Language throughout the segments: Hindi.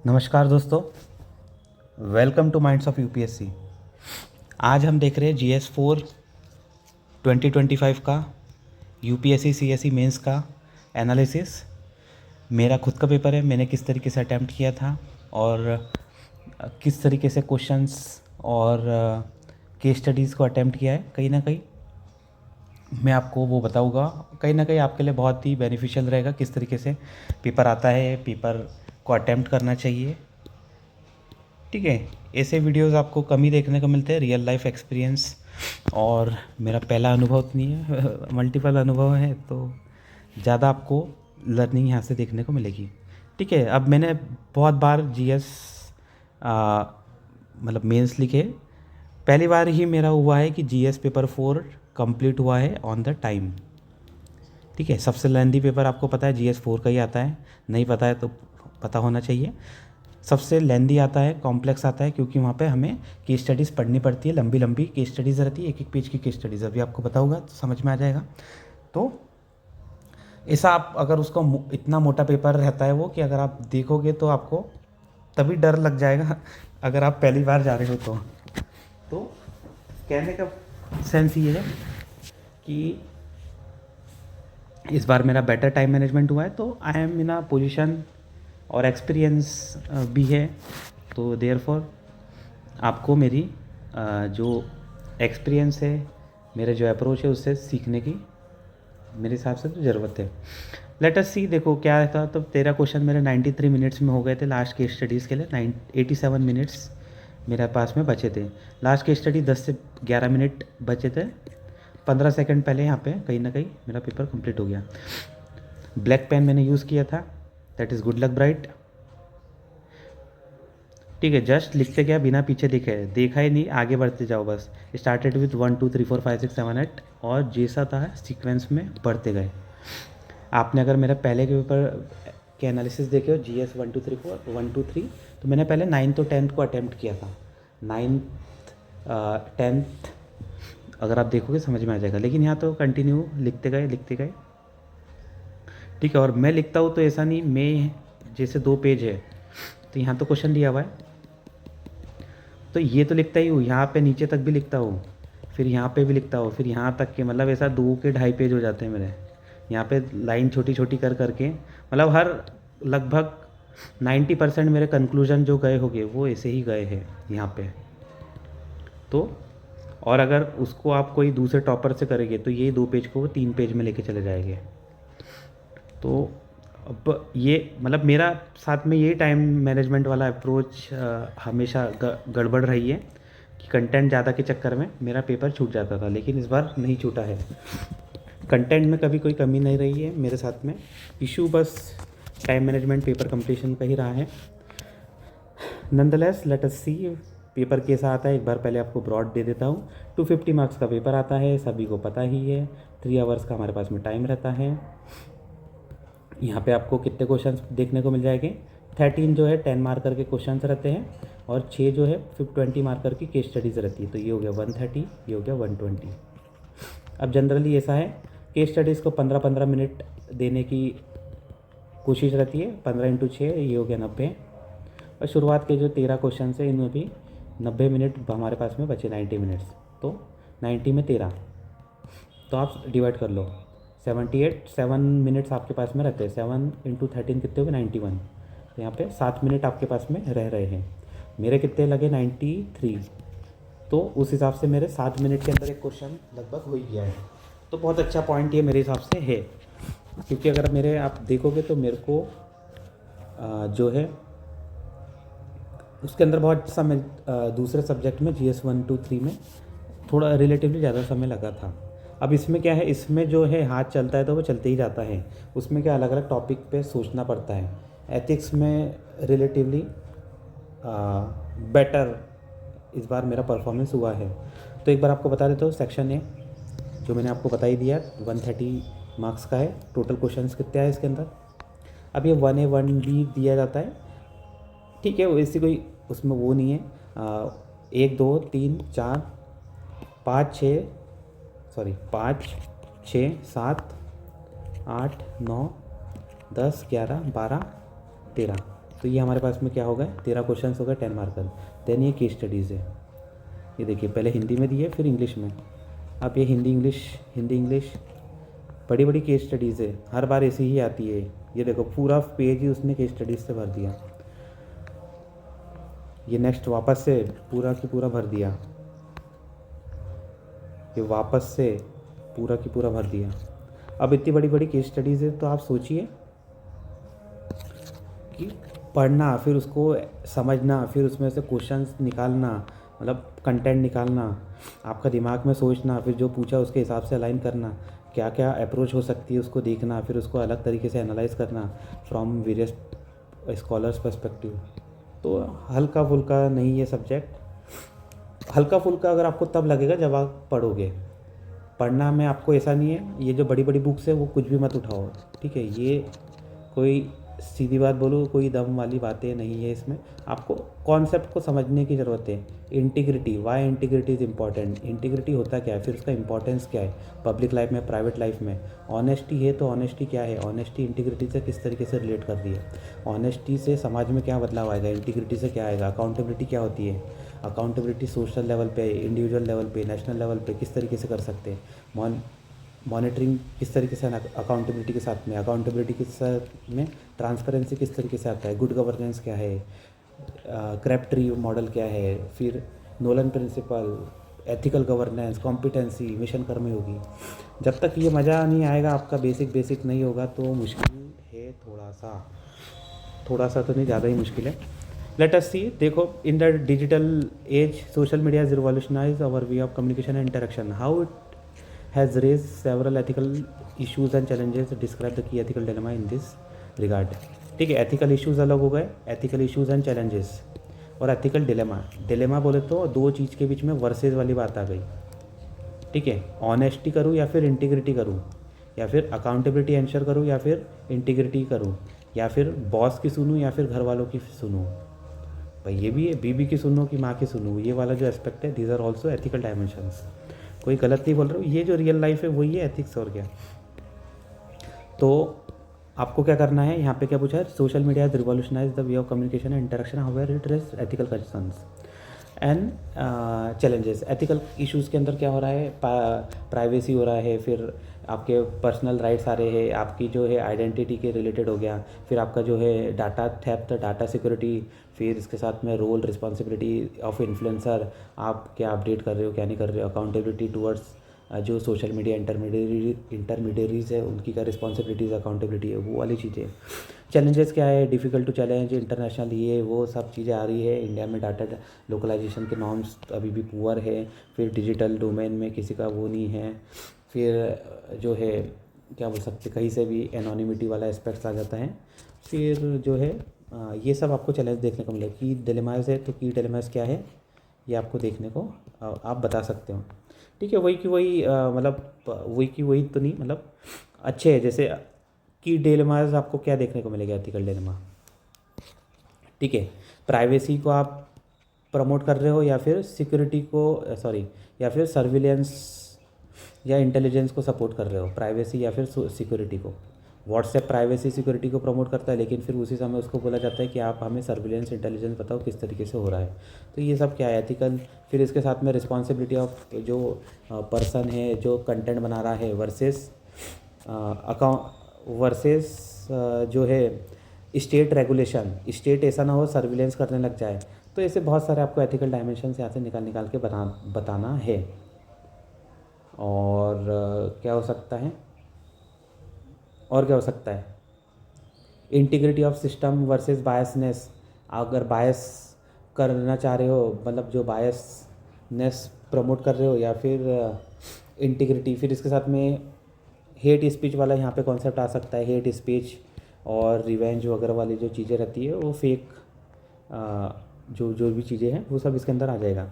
नमस्कार दोस्तों, welcome two minds of UPSC. आज हम देख रहे हैं GS4 2025 का यूपीएससी सीएसई मेंस का एनालिसिस। मेरा खुद का पेपर है, मैंने किस तरीके से अटैम्प्ट किया था और किस तरीके से क्वेश्चंस और केस स्टडीज़ को अटैम्प्ट किया है। कहीं ना कहीं मैं आपको वो बताऊंगा, कहीं ना कहीं आपके लिए बहुत ही बेनिफिशियल रहेगा किस तरीके से पेपर आता है, पेपर को अटैम्प्ट करना चाहिए। ठीक है, ऐसे वीडियोस आपको कम ही देखने को मिलते हैं। रियल लाइफ एक्सपीरियंस और मेरा पहला अनुभव तो नहीं है मल्टीपल अनुभव है, तो ज़्यादा आपको लर्निंग यहाँ से देखने को मिलेगी। ठीक है, अब मैंने बहुत बार जीएस मतलब मेंस लिखे। पहली बार ही मेरा हुआ है कि जीएस पेपर 4 कंप्लीट हुआ है ऑन द टाइम। ठीक है, सबसे लेंदी पेपर आपको पता है GS4 का ही आता है, नहीं पता है तो पता होना चाहिए। सबसे लेंदी आता है, कॉम्प्लेक्स आता है, क्योंकि वहाँ पे हमें केस स्टडीज़ पढ़नी पड़ती है। लंबी लंबी केस स्टडीज़ रहती है, एक एक पेज की केस स्टडीज़। अभी आपको पता होगा तो समझ में आ जाएगा। तो ऐसा आप अगर उसको इतना मोटा पेपर रहता है वो, कि अगर आप देखोगे तो आपको तभी डर लग जाएगा अगर आप पहली बार जा रहे हो तो कहने का सेंस ये है कि इस बार मेरा बेटर टाइम मैनेजमेंट हुआ है, तो I am in a position और एक्सपीरियंस भी है। तो देयरफॉर आपको मेरी जो एक्सपीरियंस है, मेरे जो अप्रोच है, उससे सीखने की मेरे हिसाब से तो ज़रूरत है। Late us see. देखो क्या था, तो 13 क्वेश्चन मेरे 93 मिनट्स में हो गए थे लास्ट केस स्टडीज़ के लिए। 87 मिनट्स मेरे पास में बचे थे। लास्ट केस स्टडी 10 से 11 मिनट बचे थे। 15 सेकंड पहले यहाँ पे कहीं ना कहीं मेरा पेपर कंप्लीट हो गया। ब्लैक पेन मैंने यूज़ किया था, that is good luck bright. ठीक है, जस्ट लिखते गया बिना पीछे लिखे, देखा ही नहीं, आगे बढ़ते जाओ बस। स्टार्टेड विथ 1 2 3 4 5 6 7 8 और जैसा था सीक्वेंस में बढ़ते गए। आपने अगर मेरा पहले के पेपर के एनालिसिस देखे हो, GS 1 2 3 4 1 2 3, तो मैंने पहले 9th और 10th को अटैम्प्ट किया था। 9th 10th अगर आप देखोगे समझ में आ जाएगा, लेकिन यहाँ तो कंटिन्यू लिखते गए। ठीक है, और मैं लिखता हूँ तो ऐसा नहीं, मैं जैसे 2 पेज है तो यहाँ तो क्वेश्चन दिया हुआ है, तो ये तो लिखता ही हूँ, यहाँ पे नीचे तक भी लिखता हूँ, फिर यहाँ पे भी लिखता हूँ, फिर यहाँ तक के, मतलब ऐसा 2 के 2.5 पेज हो जाते हैं मेरे। यहाँ पे लाइन छोटी छोटी कर करके, मतलब हर लगभग 90% मेरे कंक्लूजन जो गए होंगे वो ऐसे ही गए हैं यहाँ पे। तो और अगर उसको आप कोई दूसरे टॉपर से करेंगे तो ये 2 पेज को वो 3 पेज में लेके चले जाएंगे। तो अब ये मतलब मेरा साथ में ये टाइम मैनेजमेंट वाला अप्रोच हमेशा गड़बड़ रही है कि कंटेंट ज़्यादा के चक्कर में मेरा पेपर छूट जाता था, लेकिन इस बार नहीं छूटा है। कंटेंट में कभी कोई कमी नहीं रही है मेरे साथ में। इशू बस टाइम मैनेजमेंट, पेपर कंप्लीशन का ही रहा है। Nonetheless late us C paper कैसा आता है। एक बार पहले आपको ब्रॉड दे देता हूँ। 250 मार्क्स का पेपर आता है, सभी को पता ही है। 3 आवर्स का हमारे पास में टाइम रहता है। यहाँ पे आपको कितने क्वेश्चंस देखने को मिल जाएंगे? 13 जो है 10 मार्कर के क्वेश्चंस रहते हैं और 6 जो है 20 मार्कर की केस स्टडीज़ रहती है। तो ये हो गया 130, ये हो गया 120। अब जनरली ऐसा है, केस स्टडीज़ को 15-15 मिनट देने की कोशिश रहती है। 15 × 6 ये हो गया 90। और शुरुआत के जो 13 क्वेश्चन है इनमें भी 90 मिनट हमारे पास में बचे, 90 मिनट्स। तो 90 में 13, तो आप डिवाइड कर लो। 7 मिनट्स आपके पास में रहते हैं। 7 × 13 कितने हो गए? 91। तो यहाँ पे 7 मिनट आपके पास में रह रहे हैं। मेरे कितने लगे? 93। तो उस हिसाब से मेरे 7 मिनट के अंदर एक क्वेश्चन लगभग हो ही गया है। तो बहुत अच्छा पॉइंट ये मेरे हिसाब से है, क्योंकि अगर मेरे आप देखोगे तो मेरे को जो है उसके अंदर बहुत समय दूसरे सब्जेक्ट में GS 1 2 3 में थोड़ा रिलेटिवली ज़्यादा समय लगा था। अब इसमें क्या है, इसमें जो है हाथ चलता है तो वो चलते ही जाता है। उसमें क्या अलग अलग टॉपिक पे सोचना पड़ता है। एथिक्स में रिलेटिवली बेटर इस बार मेरा परफॉर्मेंस हुआ है। तो एक बार आपको बता देता हूँ, सेक्शन ए जो मैंने आपको बता ही दिया 130 मार्क्स का है। टोटल क्वेश्चंस कितने आए इसके अंदर? अब ये 1A 1B दिया जाता है। ठीक है, वैसी कोई उसमें वो नहीं है। 1 2 3 4 5 6 7 8 9 10 11 12 13 तो ये हमारे पास में क्या होगा, 13 क्वेश्चन हो गए 10 मार्कर। देन ये केस स्टडीज़ है, ये देखिए पहले हिंदी में दिए फिर इंग्लिश में। अब ये हिंदी इंग्लिश बड़ी बड़ी केस स्टडीज़ है, हर बार ऐसी ही आती है। ये देखो पूरा पेज ही उसने केस स्टडीज़ से भर दिया। ये नेक्स्ट वापस से पूरा की पूरा भर दिया, ये वापस से पूरा की पूरा भर दिया। अब इतनी बड़ी बड़ी केस स्टडीज़ है, तो आप सोचिए कि पढ़ना, फिर उसको समझना, फिर उसमें से क्वेश्चंस निकालना, मतलब कंटेंट निकालना, आपका दिमाग में सोचना, फिर जो पूछा उसके हिसाब से अलाइन करना, क्या क्या अप्रोच हो सकती है उसको देखना, फिर उसको अलग तरीके से एनालाइज करना फ्रॉम वेरियस स्कॉलर्स पर्सपेक्टिव। तो हल्का फुल्का नहीं ये सब्जेक्ट, हल्का फुल्का अगर आपको तब लगेगा जब आप पढ़ोगे। पढ़ना में आपको ऐसा नहीं है, ये जो बड़ी बड़ी बुक्स है वो कुछ भी मत उठाओ, ठीक है। ये कोई सीधी बात बोलो, कोई दम वाली बातें नहीं है इसमें। आपको कॉन्सेप्ट को समझने की ज़रूरत है। Integrity, why integrity is important, integrity होता क्या है, फिर उसका इंपॉर्टेंस क्या है पब्लिक लाइफ में, प्राइवेट लाइफ में। ऑनेस्टी है तो ऑनेस्टी क्या है, ऑनेस्टी इंटीग्रिटी से किस तरीके से रिलेट कर रही है, ऑनेस्टी से समाज में क्या बदलाव आएगा, इंटीग्रिटी से क्या आएगा, अकाउंटेबिलिटी क्या होती है, अकाउंटेबिलिटी सोशल लेवल पे, इंडिविजुअल लेवल पे, नेशनल लेवल पे किस तरीके से कर सकते हैं, मॉनिटरिंग किस तरीके से, अकाउंटेबिलिटी के साथ में, अकाउंटेबिलिटी के साथ में ट्रांसपेरेंसी किस तरीके से आता है, गुड गवर्नेंस क्या है, क्रेप्ट्री मॉडल क्या है, फिर Nolan principle, ethical governance, competency, mission Karmayogi. जब तक ये मज़ा नहीं आएगा, आपका बेसिक नहीं होगा तो मुश्किल है थोड़ा सा तो नहीं, ज़्यादा ही मुश्किल है। लेट अस सी, देखो in the digital age social media is revolutionize our way of communication and interaction, how it has raised several ethical issues and challenges. Describe the key ethical dilemma in this regard. ठीक है, एथिकल इश्यूज़ अलग हो गए, एथिकल इश्यूज़ एंड चैलेंजेस, और एथिकल डिलेमा बोले तो दो चीज़ के बीच में वर्सेस वाली बात आ गई, ठीक है। ऑनेस्टी करूँ या फिर इंटीग्रिटी करूँ, या फिर अकाउंटेबिलिटी एंश्योर करूँ या फिर इंटीग्रिटी करूँ, या फिर बॉस की सुनूँ या फिर घर वालों की सुनूँ। भाई ये भी है, बीबी की सुनूँ कि माँ की सुनूँ, ये वाला जो एस्पेक्ट है, these are also ethical dimensions. कोई गलत नहीं बोल रहा हूँ, ये जो रियल लाइफ है वही है एथिक्स, और क्या। तो आपको क्या करना है, यहाँ पे क्या पूछा है, social media has revolutionize the way of communication and interaction, however it raise ethical concerns and challenges. Ethical issues के अंदर क्या हो रहा है, प्राइवेसी हो रहा है, फिर आपके पर्सनल राइट्स आ रहे हैं, आपकी जो है आइडेंटिटी के रिलेटेड हो गया, फिर आपका जो है डाटा थेफ्ट, डाटा सिक्योरिटी, फिर इसके साथ में रोल रिस्पॉन्सिबिलिटी ऑफ इन्फ्लुएंसर, आप क्या अपडेट कर रहे हो क्या नहीं कर रहे हो, अकाउंटेबिलिटी टूवर्ड्स जो सोशल मीडिया इंटरमीडियरीज है उनकी क्या रिस्पॉन्सिबिलिटीज़, अकाउंटेबिलिटी है, वो वाली चीज़ें। चैलेंजेस क्या है, डिफ़िकल्ट टू चैलेंज इंटरनेशनल, ये वो सब चीज़ें आ रही है। इंडिया में डाटा लोकलाइजेशन के नॉर्म्स अभी भी पुअर है, फिर डिजिटल डोमेन में किसी का वो नहीं है, फिर जो है क्या बोल सकते, कहीं से भी एनोनिमिटी वाला एस्पेक्ट्स आ जाता है, फिर जो है ये सब आपको चैलेंज देखने को मिलेगा। की डिलेमास है तो की डिलेमास क्या है ये आपको देखने को आप बता सकते हो, ठीक है। वही की वही मतलब वही की वही तो नहीं, मतलब अच्छे है। जैसे की डिलेमास आपको क्या देखने को मिलेगा, एथिकल डिलेमा, ठीक है। प्राइवेसी को आप प्रमोट कर रहे हो या फिर सिक्योरिटी को, सॉरी, या फिर सर्विलेंस या इंटेलिजेंस को सपोर्ट कर रहे हो, प्राइवेसी या फिर सिक्योरिटी को। व्हाट्सएप प्राइवेसी सिक्योरिटी को प्रमोट करता है, लेकिन फिर उसी समय उसको बोला जाता है कि आप हमें सर्विलेंस इंटेलिजेंस बताओ किस तरीके से हो रहा है। तो ये सब क्या है, एथिकल। फिर इसके साथ में रिस्पॉन्सिबिलिटी ऑफ जो पर्सन है जो कंटेंट बना रहा है, वर्सेस वर्सेस जो है स्टेट रेगुलेशन, स्टेट ऐसा ना हो सर्विलेंस करने लग जाए। तो ऐसे बहुत सारे आपको एथिकल डायमेंशन यहाँ से निकाल के बताना है। और क्या हो सकता है, और क्या हो सकता है, integrity of system versus biasness. अगर बायस करना चाह रहे हो, मतलब जो बायसनेस प्रमोट कर रहे हो, या फिर इंटीग्रिटी। फिर इसके साथ में हेट स्पीच वाला यहाँ पे कॉन्सेप्ट आ सकता है, हेट स्पीच और रिवेंज वगैरह वाली जो चीज़ें रहती है वो फेक, जो भी चीज़ें हैं वो सब इसके अंदर आ जाएगा।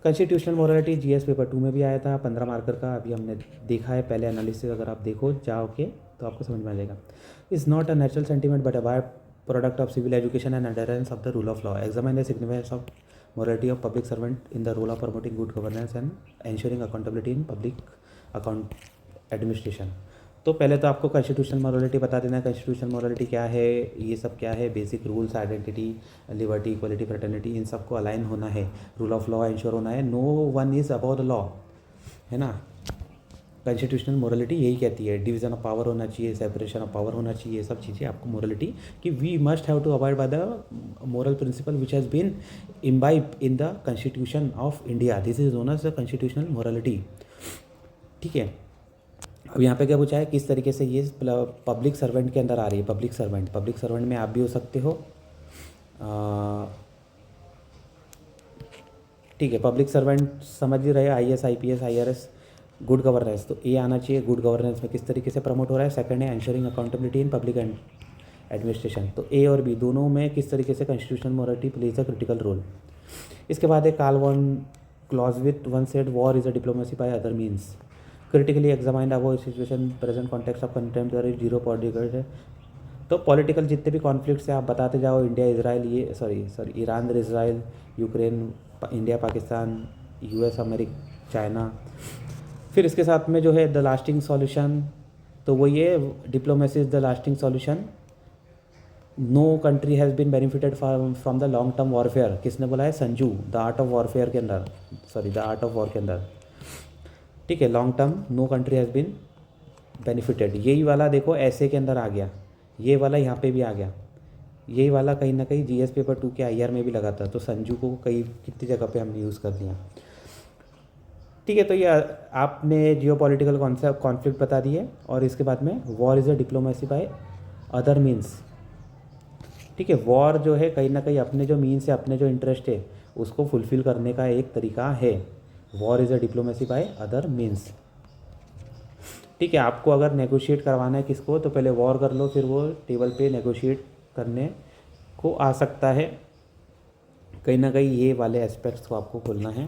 कॉन्स्टिट्यूशनल मोरालिटी जीएस पेपर 2 में भी आया था, 15 मार्कर का, अभी हमने देखा है पहले एनालिसिस, अगर आप देखो जाओ के तो आपको समझ में आ जाएगा। Is not a natural sentiment but a by product of civil education and adherence of the rule of law. Examine the significance of morality of public servant in the role of promoting good governance and ensuring accountability in public account administration. तो पहले तो आपको कॉन्स्टिट्यूशनल मोरालिटी बता देना है, कॉन्स्टिट्यूशनल मोरालिटी क्या है, ये सब क्या है, basic rules, identity, liberty, equality, fraternity, इन सबको अलाइन होना है, रूल ऑफ लॉ इंश्योर होना है, no one is about the law, है ना। कॉन्स्टिट्यूशनल मोरालिटी यही कहती है, डिवीजन ऑफ पावर होना चाहिए, सेपरेशन ऑफ पावर होना चाहिए, ये सब चीज़ें आपको मोरालिटी कि we must have to abide by the moral principle which has been imbibe in the constitution of India, this is known as the constitutional morality. ठीक है, अब यहाँ पे क्या पूछा है, किस तरीके से ये पब्लिक सर्वेंट के अंदर आ रही है। पब्लिक सर्वेंट में आप भी हो सकते हो। ठीक है, पब्लिक सर्वेंट समझ ही रहे, IAS, IPS, IRS, good governance, तो ए आना चाहिए। गुड गवर्नेंस में किस तरीके से प्रमोट हो रहा है। सेकंड है ensuring accountability in public administration, तो ए और बी दोनों में किस तरीके से constitutional morality plays a critical role. इसके बाद है Carl von Clausewitz one said war is a diplomacy by other means, critically examined above situation present context of contemporary zero political है। तो पॉलिटिकल जितने भी कॉन्फ्लिक्ट्स हैं आप बताते जाओ, इंडिया इजराइल, ये sorry Iran Israel, Ukraine, India Pakistan, US America, China. फिर इसके साथ में जो है द लास्टिंग सॉल्यूशन, तो वो ये diplomacy is the lasting solution, no country has been benefited from the long term warfare. किसने बोला है, Sanju, the art of warfare के अंदर, द आर्ट ऑफ वॉर के अंदर। ठीक है, long term no country has been benefited, यही वाला देखो ऐसे के अंदर आ गया, ये वाला यहाँ पे भी आ गया, यही वाला कहीं ना कहीं GS पेपर 2 के IR में भी लगा था, तो संजू को कई कितनी जगह पे हमने यूज़ कर दिया। ठीक है, तो ये आपने जियो पॉलिटिकल कॉन्फ्लिक्ट बता दिए, और इसके बाद में war is a diplomacy by other means. ठीक है, वॉर जो है कहीं ना कहीं अपने जो मीन्स है, अपने जो इंटरेस्ट है उसको फुलफ़िल करने का एक तरीका है। War is a diplomacy by other means. ठीक है, आपको अगर नेगोशिएट करवाना है किसको, तो पहले वॉर कर लो, फिर वो टेबल पे नेगोशिएट करने को आ सकता है। कहीं ना कहीं ये वाले एस्पेक्ट्स को आपको खोलना है।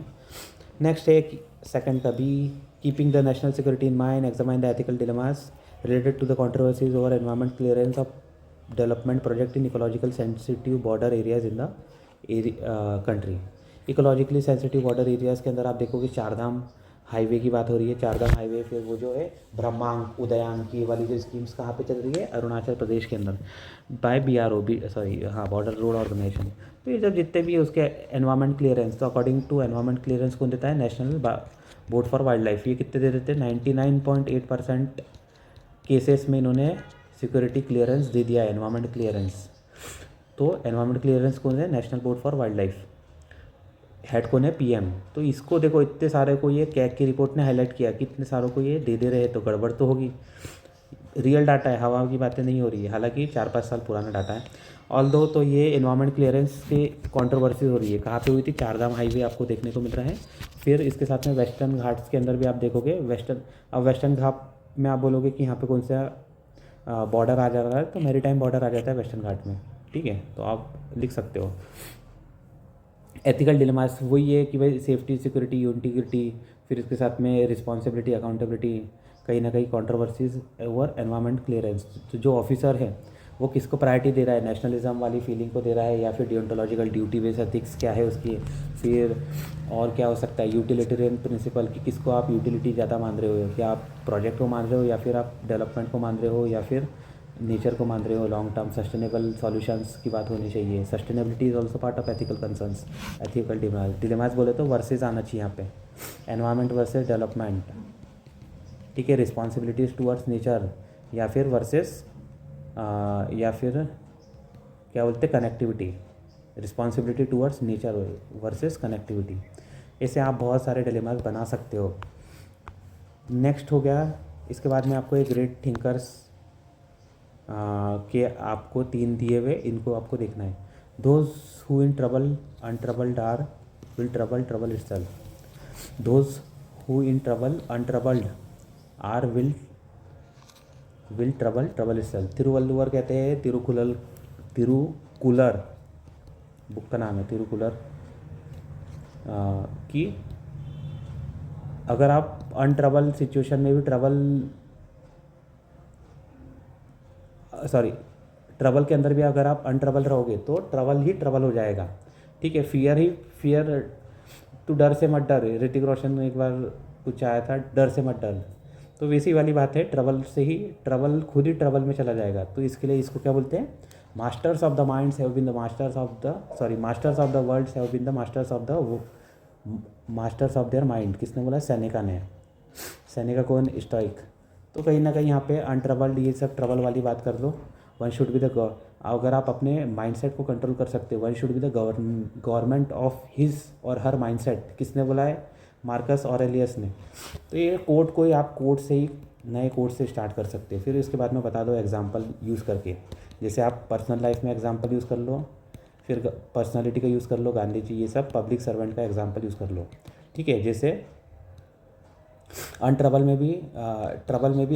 नेक्स्ट है सेकंड का B, keeping the national security in mind, examine the ethical dilemmas related to the controversies over environment clearance of development project in ecological sensitive border areas in the country. Ecologically sensitive border areas के अंदर आप देखोगे चारधाम हाईवे की बात हो रही है, चारधाम हाईवे, फिर वो जो है ब्रह्मांग, उदयांग की वाली जो स्कीम्स कहाँ पे चल रही है, अरुणाचल प्रदेश के अंदर by BRO, border road organisation. तो ये जब जितने भी उसके एनवायरमेंट क्लियरेंस, तो अकॉर्डिंग टू एनवायरमेंट क्लियरेंस कौन देता है, national board for wildlife. ये कितने दे देते हैं, 99.8% केसेस में इन्होंने सिक्योरिटी क्लियरेंस दे दिया है, एनवायरमेंट क्लियरेंस। तो एनवायरमेंट क्लियरेंस कौन है, national board for wild life. Head कौन है, PM। तो इसको देखो, इतने सारे को ये कैग की रिपोर्ट ने हाईलाइट किया कि इतने सारों को ये दे रहे हैं, तो गड़बड़ तो होगी। रियल डाटा है, हवा की बातें नहीं हो रही है, हालांकि 4-5 साल पुराना डाटा है। ऑल्दो तो ये एनवायरमेंट क्लियरेंस के कंट्रोवर्सी हो रही है, कहाँ पे हुई थी, चारधाम हाईवे आपको देखने को मिल रहा है। फिर इसके साथ में वेस्टर्न घाट्स के अंदर भी आप देखोगे, वेस्टर्न घाट में आप बोलोगे कि यहाँ पे कौन सा बॉर्डर आ जा रहा है, तो मैरीटाइम बॉर्डर आ जाता है वेस्टर्न घाट में। ठीक है, तो आप लिख सकते हो। एथिकल डिलेमास वही है कि भाई सेफ्टी, सिक्योरिटी, इंटीग्रिटी, फिर इसके साथ में रिस्पॉन्सिबिलिटी, अकाउंटेबिलिटी, कहीं ना कहीं कंट्रोवर्सीज ओवर एनवायरमेंट क्लियरेंस। तो जो ऑफिसर है वो किसको प्रायोरिटी दे रहा है, नेशनलिज्म वाली फीलिंग को दे रहा है, या फिर डियोंटोलॉजिकल ड्यूटी बेस्ड एथिक्स क्या है उसकी। फिर और क्या हो सकता है, यूटिलिटेरियन प्रिंसिपल, कि किसको आप यूटिलिटी ज़्यादा मान रहे हो, क्या आप प्रोजेक्ट को मान रहे हो, या फिर आप डेवलपमेंट को मान रहे हो, या फिर नेचर को मान रहे हो। लॉन्ग टर्म सस्टेनेबल सॉल्यूशंस की बात होनी चाहिए। Sustainability is also part of ethical concerns. Ethical dilemmas बोले तो वर्सेस आना चाहिए यहाँ पे, एनवायरमेंट वर्सेस डेवलपमेंट। ठीक है, रिस्पॉन्सिबिलिटीज़ टूवर्ड्स नेचर, या फिर वर्सेस या फिर क्या बोलते हैं, connectivity. Responsibility towards nature versus connectivity. ऐसे आप बहुत सारे डिलेमास बना सकते हो। नेक्स्ट हो गया, इसके बाद में आपको एक ग्रेट थिंकर्स के आपको 3 दिए हुए, इनको आपको देखना है। Those who in trouble untroubled are will trouble itself. Those who in trouble untroubled are will trouble itself. Thiruvalluvar कहते हैं, तिरुकुलर बुक का नाम है, तिरुकुलर, कि अगर आप अनट्रबल सिचुएशन में भी ट्रबल के अंदर भी अगर आप अनट्रबल रहोगे तो ट्रबल ही ट्रबल हो जाएगा। ठीक है, फियर, तू डर से मत डर। ऋतिक रोशन ने एक बार कुछ आया था, डर से मत डर। तो वैसी वाली बात है, ट्रबल से ही ट्रबल खुद ही ट्रबल में चला जाएगा। तो इसके लिए इसको क्या बोलते हैं, masters of the minds have been the masters of the masters of the worlds have been the masters of the masters of their mind. किसने बोला, सेनेका ने। सेनेका कौन, स्टोइक। तो कहीं ना कहीं यहाँ पे अनट्रबल्ड, ये सब ट्रबल वाली बात कर लो। वन शुड बी द, अगर आप अपने माइंडसेट को कंट्रोल कर सकते हो, one should be the government of his और हर माइंडसेट। किसने बोला है, मार्कस ऑरेलियस ने। तो ये कोट को ही आप कोट से ही, नए कोट से स्टार्ट कर सकते हैं। फिर इसके बाद में बता दो एग्जांपल यूज़ करके, जैसे आप पर्सनल लाइफ में एग्जांपल यूज़ कर लो, फिर पर्सनालिटी का यूज़ कर लो, गांधी जी, ये सब पब्लिक सर्वेंट का एग्जांपल यूज़ कर लो। ठीक है, जैसे अनट्रबल में भी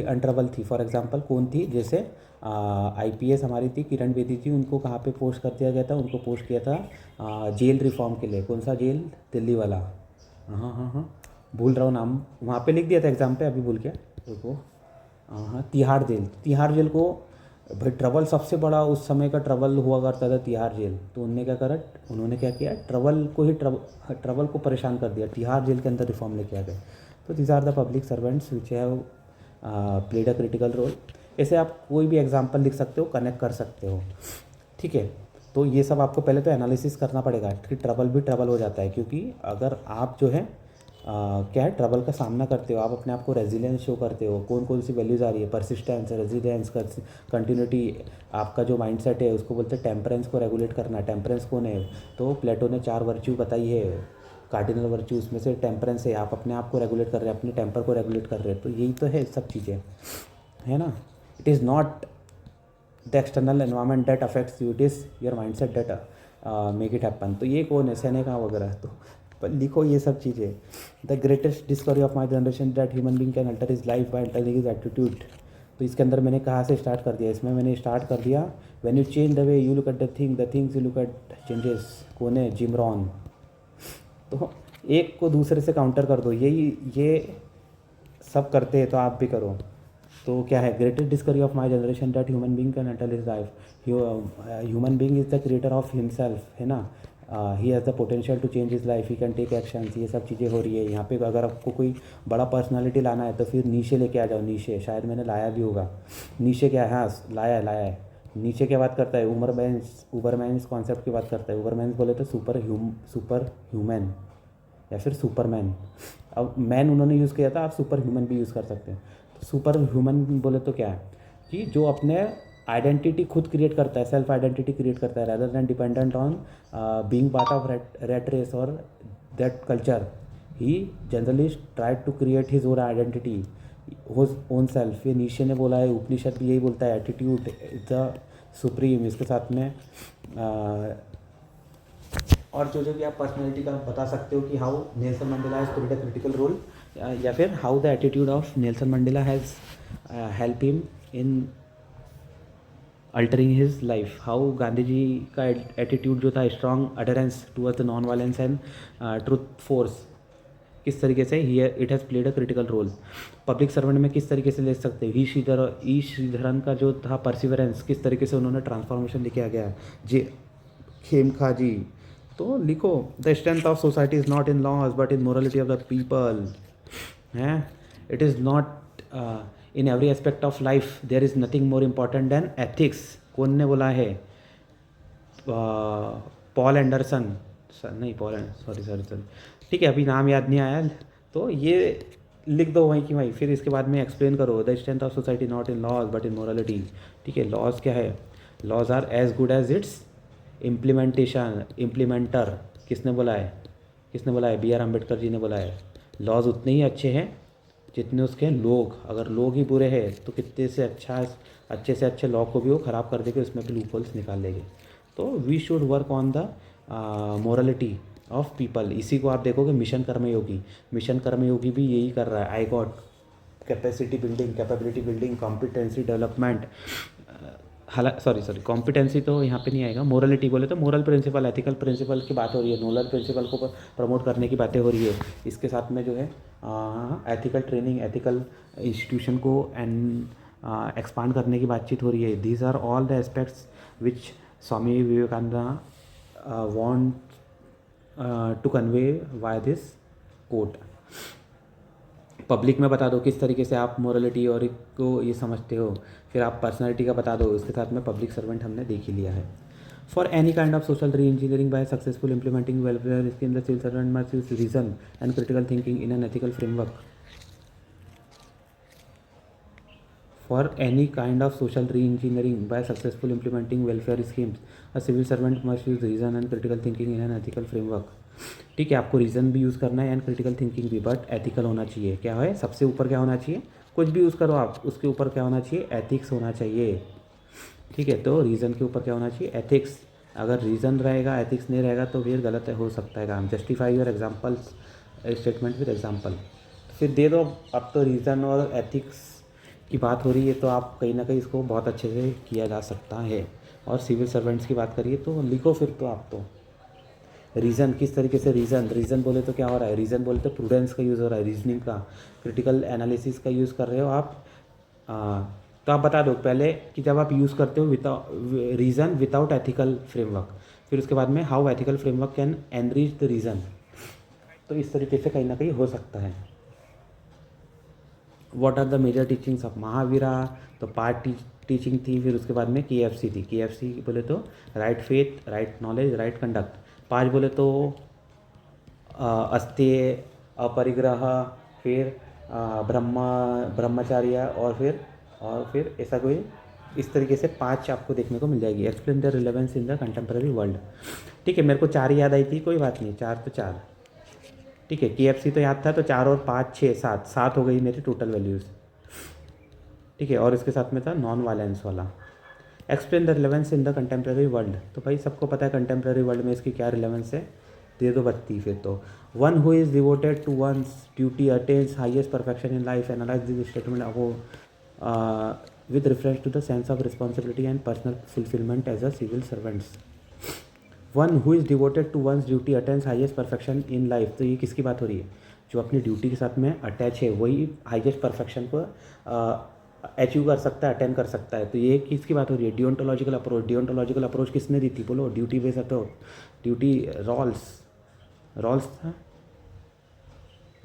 अनट्रबल थी। फॉर एग्जांपल कौन थी, जैसे आईपीएस हमारी थी किरण बेदी थी, उनको कहाँ पे पोस्ट कर दिया गया था, उनको पोस्ट किया था जेल रिफॉर्म के लिए। कौन सा जेल, दिल्ली वाला, हाँ भूल रहा हूँ नाम, वहाँ पे लिख दिया था एग्ज़ाम पे, अभी भूल गया देखो। हाँ, तिहाड़ जेल। तिहाड़ जेल को भाई ट्रबल सबसे बड़ा उस समय का ट्रबल हुआ करता था, तिहाड़ जेल। तो उन्होंने क्या किया, ट्रबल को परेशान कर दिया, तिहाड़ जेल के अंदर रिफॉर्म लेके आ गए। तो these are the public servants which have played a critical role. ऐसे आप कोई भी एग्जांपल लिख सकते हो, कनेक्ट कर सकते हो। ठीक है, तो ये सब आपको पहले तो एनालिसिस करना पड़ेगा कि ट्रबल भी ट्रबल हो जाता है, क्योंकि अगर आप जो है क्या है, ट्रबल का सामना करते हो, आप अपने आप को रेजिलियंस शो करते हो, कौन कौन सी वैल्यूज़ आ रही है, परसिस्टेंस, रेजिलियंस, कंटिन्यूटी, आपका जो माइंडसेट है उसको बोलते हैं टेम्परेंस को रेगुलेट करना। टेम्परेंस कौन है, तो प्लेटो ने 4 वर्च्यू बताई है, कार्डिनल वर्च्यू, उसमें से टेम्परेंस है। आप अपने आप को रेगुलेट कर रहे हैं, अपने टेम्पर को रेगुलेट कर रहे हैं। तो यही तो है सब चीज़ें, है ना। It is not the external environment that affects you, it is your mindset that make it happen. तो ये कौन है, सेनेका वगैरह। तो लिखो ये सब चीज़ें। The greatest discovery of my generation that human being can alter his life by altering his attitude. तो इसके अंदर मैंने कहाँ से स्टार्ट कर दिया, इसमें मैंने स्टार्ट कर दिया, when you change the way you look at the things you look at changes. कौन है, जिम रॉन। तो एक को दूसरे से काउंटर कर दो, ये सब करते हैं तो आप भी करो। तो क्या है, greatest discovery of my generation that human being can alter his life. Human being is the creator of himself, है ना। He has the potential to change his life, he can take actions. ये सब चीज़ें हो रही है यहाँ पे। अगर आपको कोई बड़ा पर्सनालिटी लाना है तो फिर नीचे लेके आ जाओ। नीचे शायद मैंने लाया भी होगा। नीचे क्या है, हाँ लाया है। नीचे क्या बात करता है, उबरमैन्स कॉन्सेप्ट की बात करता है। उबरमैन्स बोले तो सुपर ह्यूमन या फिर सुपरमैन। अब मैन उन्होंने यूज़ किया था, आप सुपर ह्यूमन भी यूज़ कर सकते हैं। तो सुपर ह्यूमन बोले तो क्या है कि जो अपने आइडेंटिटी खुद क्रिएट करता है, सेल्फ आइडेंटिटी क्रिएट करता है, rather than dependent on being part of rate race और that culture. He generally tried to create his own identity, his own self. ये नीचे ने बोला है, उपनिषद भी यही बोलता है, एटीट्यूड इज द सुप्रीम। इसके साथ में और जो भी आप पर्सनैलिटी का बता सकते हो कि how Nelson Mandela has played a critical role, या फिर how the attitude of Nelson Mandela has help him in altering his life. How Gandhi ji का एटीट्यूड जो था, strong adherence towards the non violence and truth force, किस तरीके से it has played a critical role. Public servant में किस तरीके से ले सकते हो, ई श्रीधरन का जो था परसिवरेंस, किस तरीके से उन्होंने ट्रांसफॉर्मेशन लेके आ गया। जी खेमखा जी। तो लिखो, the strength of society is not in laws but in morality of the people, हैं। It is not in every aspect of life there is nothing more important than ethics. कौन ने बोला है, पॉल एंडरसन, नहीं सॉरी ठीक है, अभी नाम याद नहीं आया। तो ये लिख दो वहीं की वहीं, फिर इसके बाद में एक्सप्लेन करो। The strength of society not in laws but in morality. ठीक है, लॉज क्या है, laws are as good as its implementer. किसने बोला है, बी आर अम्बेडकर जी ने बोला है। लॉज उतने ही अच्छे हैं जितने उसके लोग। अगर लोग ही बुरे हैं तो कितने से अच्छे से अच्छे लॉ को भी वो ख़राब कर देंगे, उसमें भी लूप होल्स निकाल देंगे। तो we should work on the morality of people. इसी को आप देखोगे मिशन कर्मयोगी भी यही कर रहा है। I got capacity building, capability building, competency development. Sorry competency तो यहाँ पे नहीं आएगा। मोरलिटी बोले तो मोरल प्रिंसिपल, एथिकल प्रिंसिपल की बात हो रही है, नोबल प्रिंसिपल को प्रमोट करने की बातें हो रही है। इसके साथ में जो है एथिकल ट्रेनिंग, एथिकल इंस्टीट्यूशन को एक्सपांड करने की बातचीत हो रही है। These are all the aspects which Swami Vivekananda want to convey via this quote. Public में बता दो किस तरीके से आप मोरलिटी और को ये समझते हो, फिर आप पर्सनैलिटी का बता दो, इसके साथ में पब्लिक सर्वेंट हमने देख ही लिया है। For any kind of social reengineering by successful implementing welfare scheme the civil servant must use reason and critical thinking in an ethical framework. For any kind of social re-engineering by successful implementing welfare schemes, a civil servant must use reason and critical thinking in an ethical framework। ठीक है, आपको रीज़न भी यूज़ करना है एंड क्रिटिकल थिंकिंग भी, बट एथिकल होना चाहिए। क्या है, सबसे ऊपर क्या होना चाहिए, कुछ भी यूज़ करो आप, उसके ऊपर क्या होना चाहिए, एथिक्स होना चाहिए। ठीक है, तो रीज़न के ऊपर क्या होना चाहिए, एथिक्स। अगर रीज़न रहेगा, एथिक्स नहीं रहेगा तो फिर गलत हो सकता है काम। Justify your examples statement with example, फिर दे दो। अब तो रीज़न और एथिक्स की बात हो रही है तो आप कहीं ना कहीं इसको बहुत अच्छे से किया जा सकता है। और सिविल सर्वेंट्स की बात करिए तो लिखो फिर तो आप तो रीज़न किस तरीके से, रीज़न बोले तो क्या हो रहा है, रीज़न बोले तो प्रूडेंस का यूज़ हो रहा है, रीजनिंग का, क्रिटिकल एनालिसिस का यूज़ कर रहे हो आप। तो आप बता दो पहले कि जब आप यूज़ करते हो रीज़न विदाउट एथिकल फ्रेमवर्क, फिर उसके बाद में how ethical framework can enrich the reason. तो इस तरीके से कहीं ना कहीं हो सकता है। What are the major teachings of Mahavira, तो पार्ट टीचिंग थी, फिर उसके बाद में KFC थी। KFC बोले तो right faith, right knowledge, right conduct. 5 बोले तो अस्तेय, अपरिग्रह, फिर ब्रह्मचार्य, और फिर ऐसा कोई इस तरीके से 5 आपको देखने को मिल जाएगी। Explain the relevance in the contemporary world. ठीक है, मेरे को 4 याद आई थी, कोई बात नहीं, 4 तो 4। ठीक है, KFC तो याद था, तो 4 और 5 6 7 हो गई मेरी टोटल वैल्यूज़। ठीक है, और इसके साथ में था नॉन वायलेंस वाला। Explain the relevance in the contemporary world, तो भाई सबको पता है कंटेम्प्रेरी वर्ल्ड में इसकी क्या रिलेवेंस है, दे दो बत्ती फिर तो। One who is devoted to one's duty attains highest perfection in life, analyse this statement above with reference to the sense of responsibility and personal fulfilment as a civil servants. One who is devoted to one's duty attains highest perfection in life, तो ये किसकी बात हो रही है, जो अपनी ड्यूटी के साथ में अटैच है वही हाइएस्ट परफेक्शन को अचीव कर सकता है, अटेंड कर सकता है। तो ये किसकी बात हो रही है, डियोंटोलॉजिकल अप्रोच। डियोंटोलॉजिकल अप्रोच किसने दी थी, बोलो, duty based approach, duty Rawls था,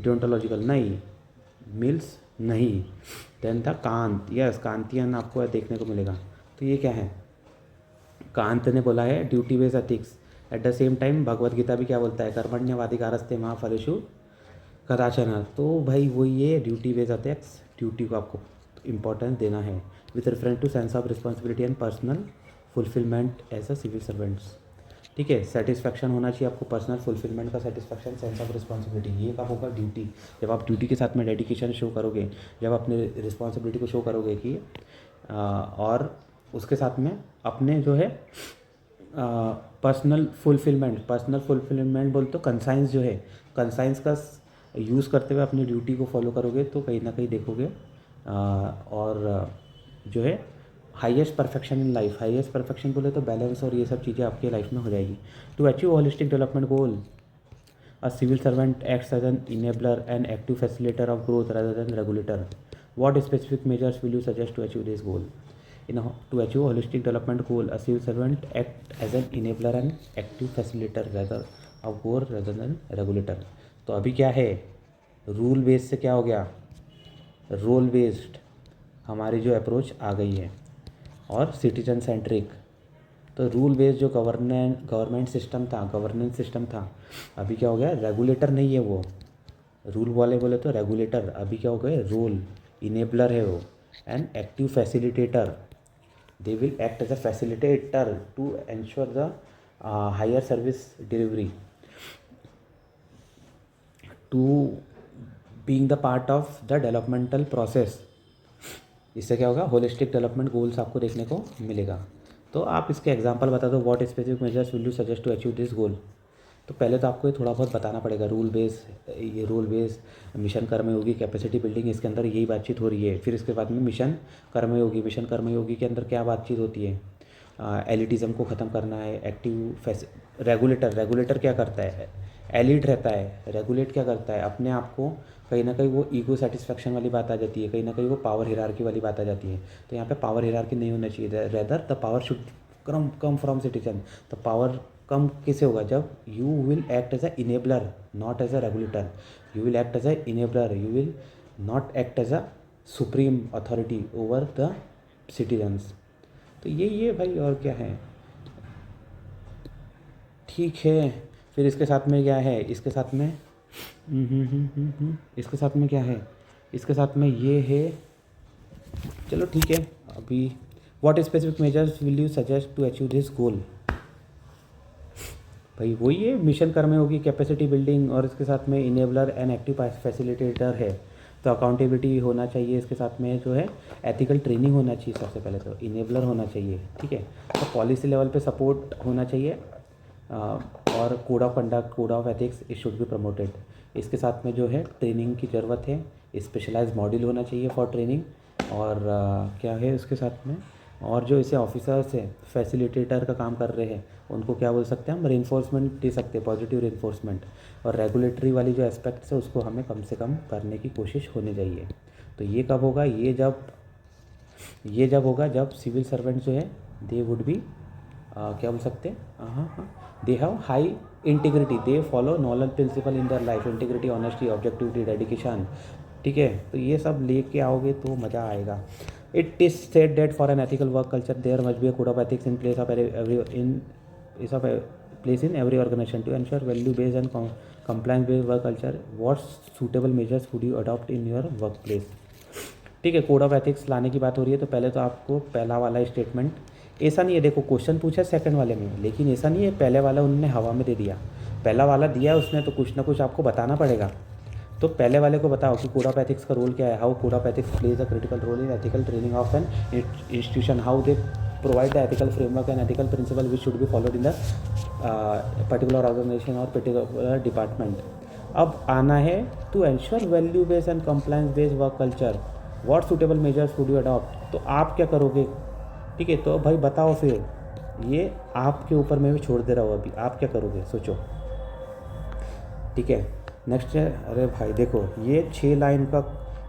डियोंटोलॉजिकल नहीं, मिल्स नहीं, देन था कांत, यस कांतियन आपको देखने को मिलेगा। तो ये क्या है, कांत ने बोला है duty based ethics. At the same time Bhagavad Gita भी क्या बोलता है, कर्मण्यवाधिकारस्ते मा फलेषु कदाचन। तो भाई वो ये ड्यूटी बेस्ड एथिक्स, ड्यूटी को आपको इंपॉर्टेंस देना है with reference to sense of responsibility and personal fulfilment as a civil servants. ठीक है, सेटिस्फैक्शन होना चाहिए आपको, पर्सनल फुलफिलमेंट का सेटिस्फैक्शन, सेंस ऑफ रिस्पॉन्सिबिलिटी, ये कब होगा, ड्यूटी। जब आप ड्यूटी के साथ में डेडिकेशन शो करोगे, जब अपने रिस्पॉन्सिबिलिटी को शो करोगे कि और उसके साथ में अपने जो है पर्सनल फुलफिलमेंट बोल तो कंसाइंस जो है, कंसाइंस का यूज़ करते हुए अपनी ड्यूटी को फॉलो करोगे तो कहीं ना कहीं देखोगे और जो है highest perfection in life. Highest perfection बोले तो बैलेंस और ये सब चीज़ें आपके लाइफ में हो जाएगी। To achieve holistic development goal, a civil servant acts as an enabler and active facilitator of growth rather than regulator. What specific measures will you suggest to achieve this goal? To achieve holistic development goal, a civil servant act as an enabler and active facilitator of growth rather than regulator. तो अभी क्या है, रूल बेस्ड से क्या हो गया, रोल बेस्ड हमारी जो अप्रोच आ गई है, और सिटीजन सेंट्रिक। तो रूल बेस्ड जो गवर्नमेंट सिस्टम था, गवर्नेंस सिस्टम था, अभी क्या हो गया, रेगुलेटर नहीं है वो, रूल वाले बोले तो रेगुलेटर, अभी क्या हो गए, रोल इनेबलर है वो, and active facilitator. They will act as a facilitator to ensure the higher service delivery, to being the part of the developmental process. इससे क्या होगा, होलिस्टिक डेवलपमेंट गोल्स आपको देखने को मिलेगा। तो आप इसके एग्जांपल बता दो, what specific measures will you suggest to achieve this goal. तो पहले तो आपको ये थोड़ा बहुत बताना पड़ेगा, rule base mission Karmayogi capacity building, इसके अंदर यही बातचीत हो रही है। फिर इसके बाद में मिशन कर्मयोगी के अंदर क्या बातचीत होती है, एलिटिज़म को ख़त्म करना है, एक्टिव रेगुलेटर क्या करता है, एलिट रहता है, रेगुलेट क्या करता है, अपने आप को कहीं ना कहीं वो ईगो सेटिस्फैक्शन वाली बात आ जाती है, कहीं ना कहीं वो पावर हिरार्की वाली बात आ जाती है। तो यहाँ पे पावर हिरार्की नहीं होना चाहिए, rather the power should come from citizen. तो पावर कम किसे होगा, जब you will act as a enabler not as a regulator, you will act as a enabler, you will not act as a supreme authority over the citizens. तो यही है भाई, और क्या है। ठीक है, फिर इसके साथ में क्या है, इसके साथ में इसके साथ में क्या है, इसके साथ में ये है, चलो ठीक है। अभी what specific measures will you suggest to achieve this goal. भाई वही है, मिशन कर्मयोगी, कैपेसिटी बिल्डिंग, और इसके साथ में इनेबलर एंड एक्टिव फैसिलिटेटर है। तो अकाउंटेबिलिटी होना चाहिए, इसके साथ में जो है एथिकल ट्रेनिंग होना चाहिए, सबसे पहले तो इनेबलर होना चाहिए, ठीक है। तो पॉलिसी लेवल पे सपोर्ट होना चाहिए, और code of conduct, code of ethics, it should be promoted. इसके साथ में जो है ट्रेनिंग की ज़रूरत है, स्पेशलाइज मॉड्यूल होना चाहिए फॉर ट्रेनिंग। और क्या है उसके साथ में, और जो इसे ऑफिसर्स हैं, फैसिलिटेटर का काम कर रहे हैं, उनको क्या बोल सकते हैं हम, रेनफोर्समेंट दे सकते हैं, पॉजिटिव रेनफोर्समेंट। और रेगुलेटरी वाली जो एस्पेक्ट्स है उसको हमें कम से कम करने की कोशिश होनी चाहिए। तो ये कब होगा, ये जब होगा जब सिविल सर्वेंट जो है दे वुड बी क्या बोल सकते हैं, हाँ, they have high integrity, they follow knowledge principle in their life, integrity, honesty, objectivity, dedication, ठीक है। तो ये सब लेके आओगे तो मज़ा आएगा। It is said that for an ethical work culture there must be a code of ethics in place of every organization to ensure value based and compliance based work culture. What suitable measures would you adopt in your workplace? ठीक है, कोड ऑफ एथिक्स लाने की बात हो रही है, तो पहले तो आपको पहला वाला स्टेटमेंट, ऐसा नहीं है, देखो क्वेश्चन पूछा सेकंड वाले में, लेकिन ऐसा नहीं है पहले वाला उन्होंने हवा में दे दिया, पहला वाला दिया उसने, तो कुछ ना कुछ आपको बताना पड़ेगा। तो पहले वाले को बताओ कि कोड ऑफ एथिक्स का रोल क्या है, how code of ethics plays a critical role in ethical training of an institution, how they provide the ethical framework and ethical principle which should be followed in the particular organisation और पर्टिकुलर डिपार्टमेंट। अब आना है to ensure value based and compliance based work culture, what suitable measures would you adopt. तो आप क्या करोगे, ठीक है, तो भाई बताओ, फिर ये आपके ऊपर मैं भी छोड़ दे रहा हूँ, अभी आप क्या करोगे सोचो, ठीक है। नेक्स्ट है, अरे भाई देखो ये 6 लाइन का,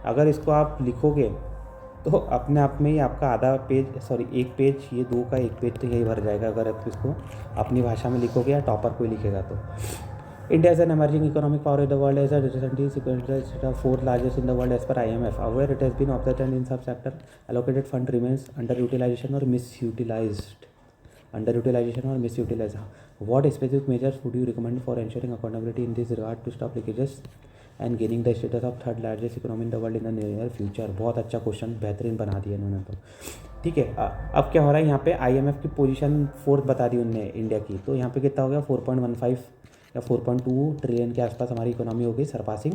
अगर इसको आप लिखोगे तो अपने आप में ही आपका आधा पेज, सॉरी एक पेज, ये 2 का 1 पेज तो यही भर जाएगा, अगर आप इसको अपनी भाषा में लिखोगे या टॉपर कोई लिखेगा तो। India is an emerging economic power in the world as a recently sequenced fourth largest in the world as per IMF. However, it has been observed that in sub-sector allocated fund remains underutilization or misutilized. What specific measures would you recommend for ensuring accountability in this regard to stop leakages and gaining the status of third largest economy in the world in the near future? बहुत अच्छा क्वेश्चन, बेहतरीन बना दिया इन्होंने तो, ठीक है। अब क्या हो रहा है यहाँ पे, IMF की पोजीशन 4th बता दी उनने इंडिया की, तो यहाँ पे कितना हो गया, 4.15 या 4.2 ट्रिलियन के आसपास हमारी इकोनॉमी हो गई, surpassing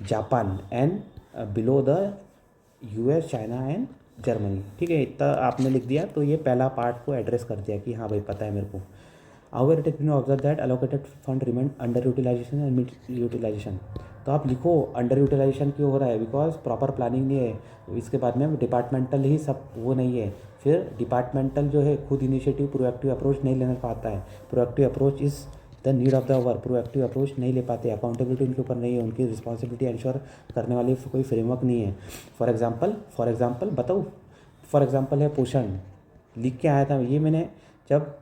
Japan and below the US, China and Germany, ठीक है। इतना आपने लिख दिया, तो ये पहला पार्ट को एड्रेस कर दिया कि हाँ भाई पता है मेरे को। However, it has been observed that allocated fund remain underutilization and mid-utilization. तो आप लिखो अंडर यूटिलाइजेशन क्यों हो रहा है, बिकॉज प्रॉपर प्लानिंग नहीं है। इसके बाद में डिपार्टमेंटल ही सब वो नहीं है, फिर डिपार्टमेंटल जो है खुद इनिशिएटिव प्रोएक्टिव अप्रोच नहीं लेना पाता है। Proactive approach is the need of the hour, proactive approach नहीं ले पाते, अकाउंटेबिलिटी उनके ऊपर नहीं है, उनकी रिस्पॉन्सिबिलिटी इंश्योर करने वाली कोई फ्रेमवर्क नहीं है। फॉर एग्जांपल बताऊँ, फॉर एग्जांपल है पोषण, लिख के आया था ये मैंने, जब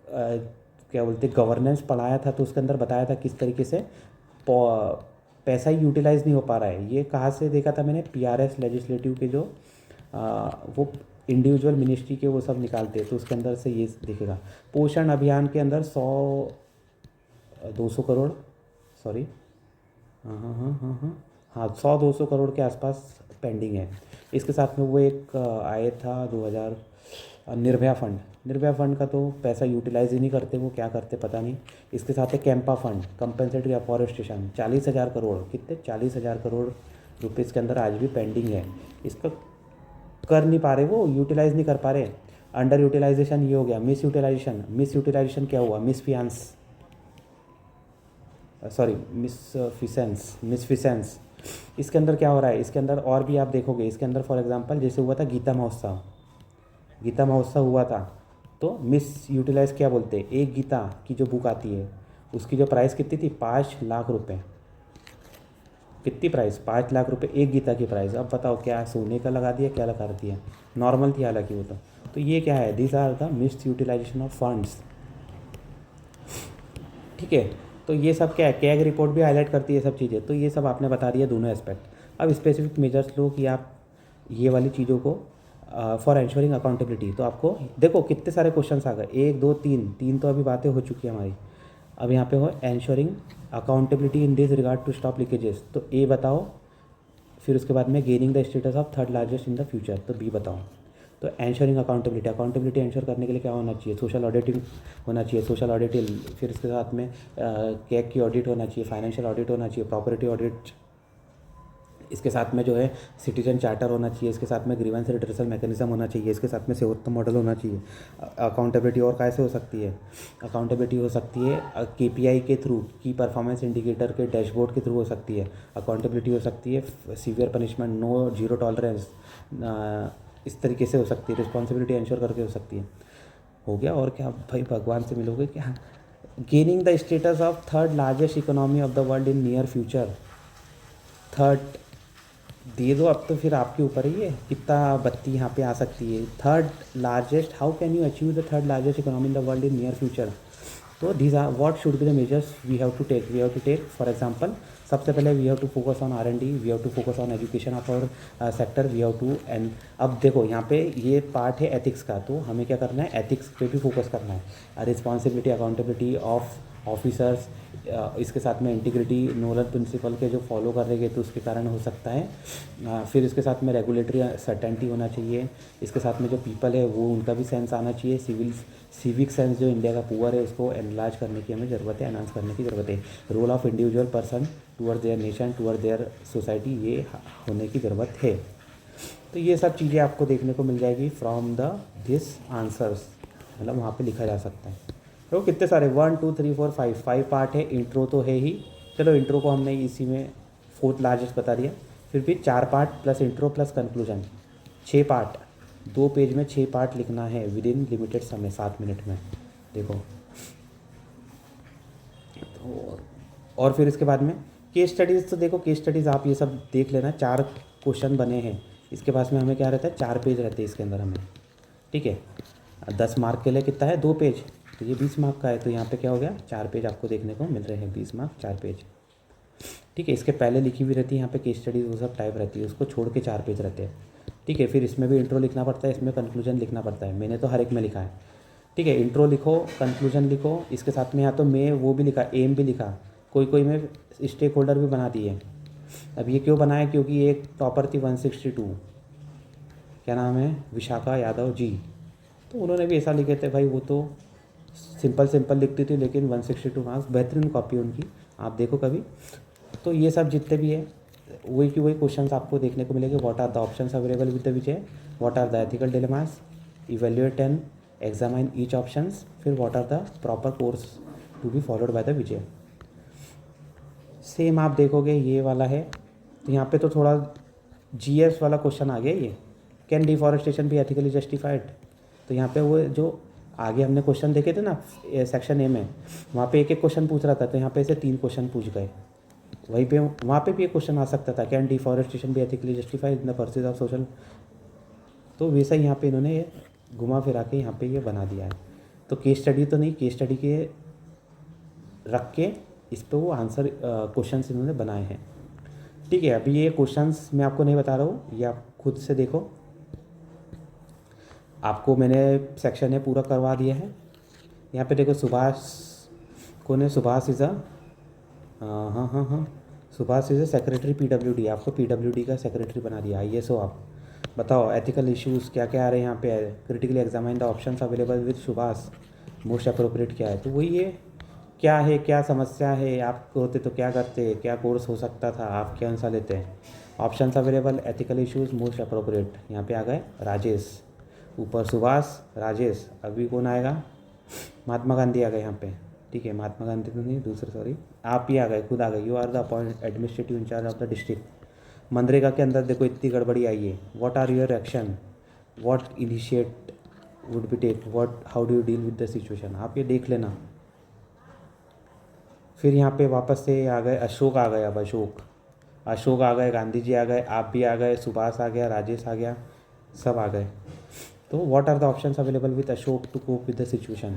क्या बोलते गवर्नेंस पढ़ाया था तो उसके अंदर बताया था किस तरीके से पैसा ही यूटिलाइज़ नहीं हो पा रहा है। ये कहाँ से देखा था मैंने, PRS लेजिस्लेटिव के जो वो इंडिविजुअल मिनिस्ट्री के वो सब निकालते हैं, तो उसके अंदर से ये दिखेगा। पोषण अभियान के अंदर 200 करोड़, सॉरी, हाँ 100-200 करोड़ के आसपास पेंडिंग है। इसके साथ में वो एक आया था 2000 निर्भया फंड का तो पैसा यूटिलाइज ही नहीं करते, वो क्या करते पता नहीं। इसके साथ है CAMPA fund, compensatory afforestation, 40,000 crore, कितने 40,000 करोड़ रुपये इसके अंदर आज भी पेंडिंग है। इसका कर नहीं पा रहे, वो यूटिलाइज नहीं कर पा रहे। अंडर यूटिलाइजेशन ये हो गया, मिस यूटिलाइजेशन क्या हुआ, मिसफिसेंस। इसके अंदर क्या हो रहा है, इसके अंदर और भी आप देखोगे, इसके अंदर फॉर एग्जांपल जैसे हुआ था गीता महोत्सव हुआ था, तो मिस यूटिलाइज क्या बोलते हैं, एक गीता की जो बुक आती है उसकी जो प्राइस कितनी थी, 5 लाख रुपए। कितनी प्राइस, 5 लाख रुपए एक गीता की प्राइस। अब बताओ क्या सोने का लगा दिया, क्या लगा दिया, नॉर्मल थी हालांकि वो तो ये क्या है, this are the misutilisation of funds, ठीक है। तो ये सब क्या है, कैग रिपोर्ट भी हाईलाइट करती है सब चीज़ें, तो ये सब आपने बता दिया दोनों एस्पेक्ट। अब स्पेसिफिक मेजर्स लो कि आप ये वाली चीज़ों को फॉर एंश्योरिंग अकाउंटेबिलिटी, तो आपको देखो कितने सारे क्वेश्चंस आ गए, 1 2 3, 3 तो अभी बातें हो चुकी है हमारी। अब यहाँ पे हो ensuring accountability in this regard to stop leakages, तो ए बताओ, फिर उसके बाद में gaining the status of third largest in the future, तो बी बताओ। तो एंश्योरिंग अकाउंटेबिलिटी, अकाउंटेबिलिटी एंश्योर करने के लिए क्या होना चाहिए, सोशल ऑडिटिंग होना चाहिए, सोशल ऑडिटिंग, फिर इसके साथ में कैग की ऑडिट होना चाहिए, फाइनेंशियल ऑडिट होना चाहिए, प्रॉपर्टी ऑडिट, इसके साथ में जो है सिटीजन चार्टर होना चाहिए, इसके साथ में ग्रीवेंस रिड्रेसल मैकेनिज्म होना चाहिए, इसके साथ में सेवोत्तम मॉडल होना चाहिए। अकाउंटेबिलिटी और कैसे हो सकती है, अकाउंटेबिलिटी हो सकती है केपीआई के थ्रू, की परफॉर्मेंस इंडिकेटर के डैशबोर्ड के थ्रू हो सकती है। अकाउंटेबिलिटी हो सकती है severe punishment, no zero tolerance, इस तरीके से हो सकती है। रिस्पॉन्सिबिलिटी इंश्योर करके हो सकती है। हो गया, और क्या भाई, भगवान से मिलोगे क्या। Gaining the status of third largest economy of the world in near future, third दे दो अब तो, फिर आपके ऊपर ही है कितना बत्ती यहाँ पे आ सकती है। Third largest, how can you achieve the third largest economy in the world in near future, तो these are what should be the measures we have to take for example. सबसे पहले we have to focus on R&D, we have to focus on education of our sector, we have to and अब देखो यहाँ पे ये पार्ट है एथिक्स का, तो हमें क्या करना है, एथिक्स पे भी फोकस करना है। रिस्पॉन्सिबिलिटी अकाउंटेबिलिटी ऑफ ऑफिसर्स, इसके साथ में इंटीग्रिटी नोडल प्रिंसिपल के जो फॉलो कर रहे तो उसके कारण हो सकता है। फिर इसके साथ में रेगुलेटरी सर्टेनिटी होना चाहिए, इसके साथ में जो पीपल है वो उनका भी सेंस आना चाहिए, सिविक सेंस जो इंडिया का पुअर है उसको एनलार्ज करने की हमें ज़रूरत है, एनहांस करने की ज़रूरत है। Role of individual person toward their nation, toward their society, ये होने की ज़रूरत है। तो ये सब चीज़ें आपको देखने को मिल जाएगी फ्रॉम द दिस आंसर्स, मतलब वहाँ पे लिखा जा सकता है। तो कितने सारे 1 2 3 4 5 पार्ट है, इंट्रो तो है ही, चलो इंट्रो को हमने इसी में फोर्थ लार्जेस्ट बता दिया, फिर भी 4 part plus intro plus conclusion, 6 part, 2 page में 6 पार्ट लिखना है विद इन लिमिटेड समय, 7 मिनट में। देखो तो, और फिर इसके बाद में केस स्टडीज़, तो देखो केस स्टडीज़ आप ये सब देख लेना, 4 क्वेश्चन बने हैं, इसके पास में हमें क्या रहता है, 4 पेज रहते हैं इसके अंदर हमें, ठीक है। 10 मार्क के लिए कितना है, 2 पेज, तो ये 20 मार्क का है, तो यहाँ पे क्या हो गया, 4 पेज आपको देखने को मिल रहे हैं, 20 मार्क 4 पेज, ठीक है। इसके पहले लिखी हुई रहती है यहाँ पे केस स्टडीज़, वो सब टाइप रहती है, उसको छोड़ के 4 पेज रहते हैं, ठीक है। फिर इसमें भी इंट्रो लिखना पड़ता है, इसमें कंक्लूजन लिखना पड़ता है, मैंने तो हर एक में लिखा है, ठीक है। इंट्रो लिखो, कंक्लूजन लिखो, इसके साथ में यहाँ तो मैं वो भी लिखा, एम भी लिखा, कोई में स्टेक होल्डर भी बना दिए। अब ये क्यों बनाया, क्योंकि एक टॉपर थी 162, क्या नाम है, विशाखा यादव जी, तो उन्होंने भी ऐसा लिखे थे भाई, वो तो सिंपल लिखती थी, लेकिन 162 मार्क्स, बेहतरीन कॉपी उनकी, आप देखो कभी। तो ये सब जितने भी है वही की वही क्वेश्चंस आपको देखने को मिलेंगे। What are the options available with the Vijay, what are the ethical dilemmas, evaluate and examine each options, फिर what are the proper course to be followed by the Vijay. Same आप देखोगे ये वाला है, तो यहाँ पे तो थोड़ा GS वाला क्वेश्चन आ गया ये, can deforestation be ethically justified, तो यहाँ पे वो जो आगे हमने क्वेश्चन देखे थे ना सेक्शन ए में, वहाँ पे एक एक क्वेश्चन पूछ रहा था, तो यहाँ पे से 3 क्वेश्चन पूछ गए। वहीं पे वहाँ पे भी एक क्वेश्चन आ सकता था, can deforestation be ethically justified in the pursuit of social, तो वैसा यहाँ पे इन्होंने ये घुमा फिरा के यहाँ पे ये बना दिया है। तो केस स्टडी तो नहीं, केस स्टडी के रख के इस पर वो आंसर क्वेश्चन इन्होंने बनाए हैं, ठीक है। अभी ये क्वेश्चंस मैं आपको नहीं बता रहा हूँ, ये आप खुद से देखो, आपको मैंने सेक्शन है पूरा करवा दिया है। यहाँ पे देखो सुभाष कौन है, Subhash is Subhash is secretary PWD, आपको PWD का सेक्रेटरी बना दिया, ISO। आप बताओ एथिकल इश्यूज़ क्या क्या आ रहे हैं यहाँ पे, critically examine the options available with Subhash, most appropriate क्या है, तो वही है क्या है, क्या समस्या है, आप होते तो क्या करते, क्या कोर्स हो सकता था, आप क्या आंसर लेते हैं। Options available, ethical issues, most appropriate, यहाँ पे आ गए राजेश, ऊपर सुभाष, राजेश, अभी कौन आएगा, महात्मा गांधी आ गए यहाँ पे, ठीक है। महात्मा गांधी तो नहीं, दूसरे सॉरी, आप ही आ गए, खुद आ गए, you are the appoint administrative incharge of the district. MNREGA के अंदर देखो इतनी गड़बड़ी आई है, what are your action, what initiate would be take, what how do you deal with the situation, आप ये देख लेना। फिर यहाँ पे वापस से आ गए, अशोक आ गए, अब अशोक आ गए, गांधी जी आ गए, आप भी आ गए, सुभाष आ गया, राजेश आ गया, सब आ गए। तो what are the options available with Ashok to cope with the situation,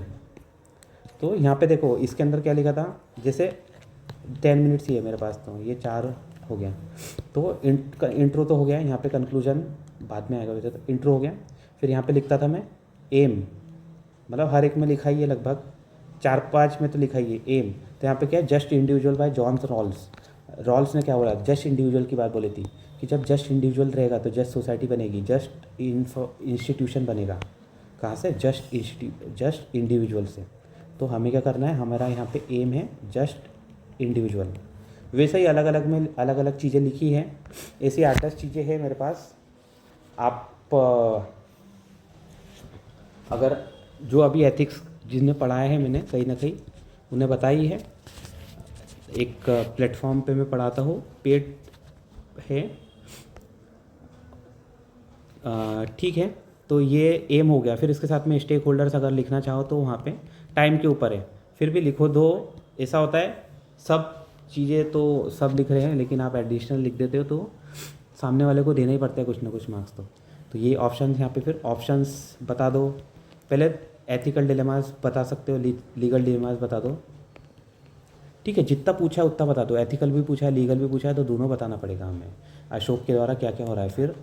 तो यहाँ पे देखो इसके अंदर क्या लिखा था, जैसे 10 मिनट्स ही है मेरे पास, तो ये 4 हो गया। तो इंट्रो तो हो गया, यहाँ पे कंक्लूजन बाद में आएगा वैसे। तो इंट्रो हो गया, फिर यहाँ पे लिखता था मैं एम, मतलब हर एक में लिखा ही है लगभग 4-5 में तो लिखा ही है एम। तो यहाँ पे क्या है, just individual by John Rawls. Rawls ने क्या बोला, जस्ट इंडिविजुअल की बात बोली थी कि जब जस्ट इंडिविजुअल रहेगा तो जस्ट सोसाइटी बनेगी, जस्ट इंस्टीट्यूशन बनेगा। कहाँ से, जस्ट इंडिविजुअल से। तो हमें क्या करना है, हमारा यहाँ पे एम है जस्ट इंडिविजुअल। वैसे ही अलग अलग में अलग अलग चीज़ें लिखी हैं, ऐसी 8-10 चीज़ें हैं मेरे पास। आप अगर जो अभी एथिक्स जिन्हें पढ़ाया है मैंने कहीं ना कहीं उन्हें बताई है, एक प्लेटफॉर्म पे मैं पढ़ाता हूँ, पेड है, ठीक है। तो ये एम हो गया। फिर इसके साथ में स्टेक होल्डर्स अगर लिखना चाहो तो वहाँ पे टाइम के ऊपर है, फिर भी लिखो दो। ऐसा होता है सब चीज़ें तो सब लिख रहे हैं लेकिन आप एडिशनल लिख देते हो तो सामने वाले को देना ही पड़ता है कुछ ना कुछ मार्क्स। तो ये ऑप्शन यहाँ पे, फिर ऑप्शंस बता दो। पहले एथिकल डिलेमास बता सकते हो, लीगल डिलेमास बता दो, ठीक है। जितना पूछा है उतना बता दो, एथिकल भी पूछा है लीगल भी पूछा है तो दोनों बताना पड़ेगा हमें, अशोक के द्वारा क्या क्या हो रहा है। फिर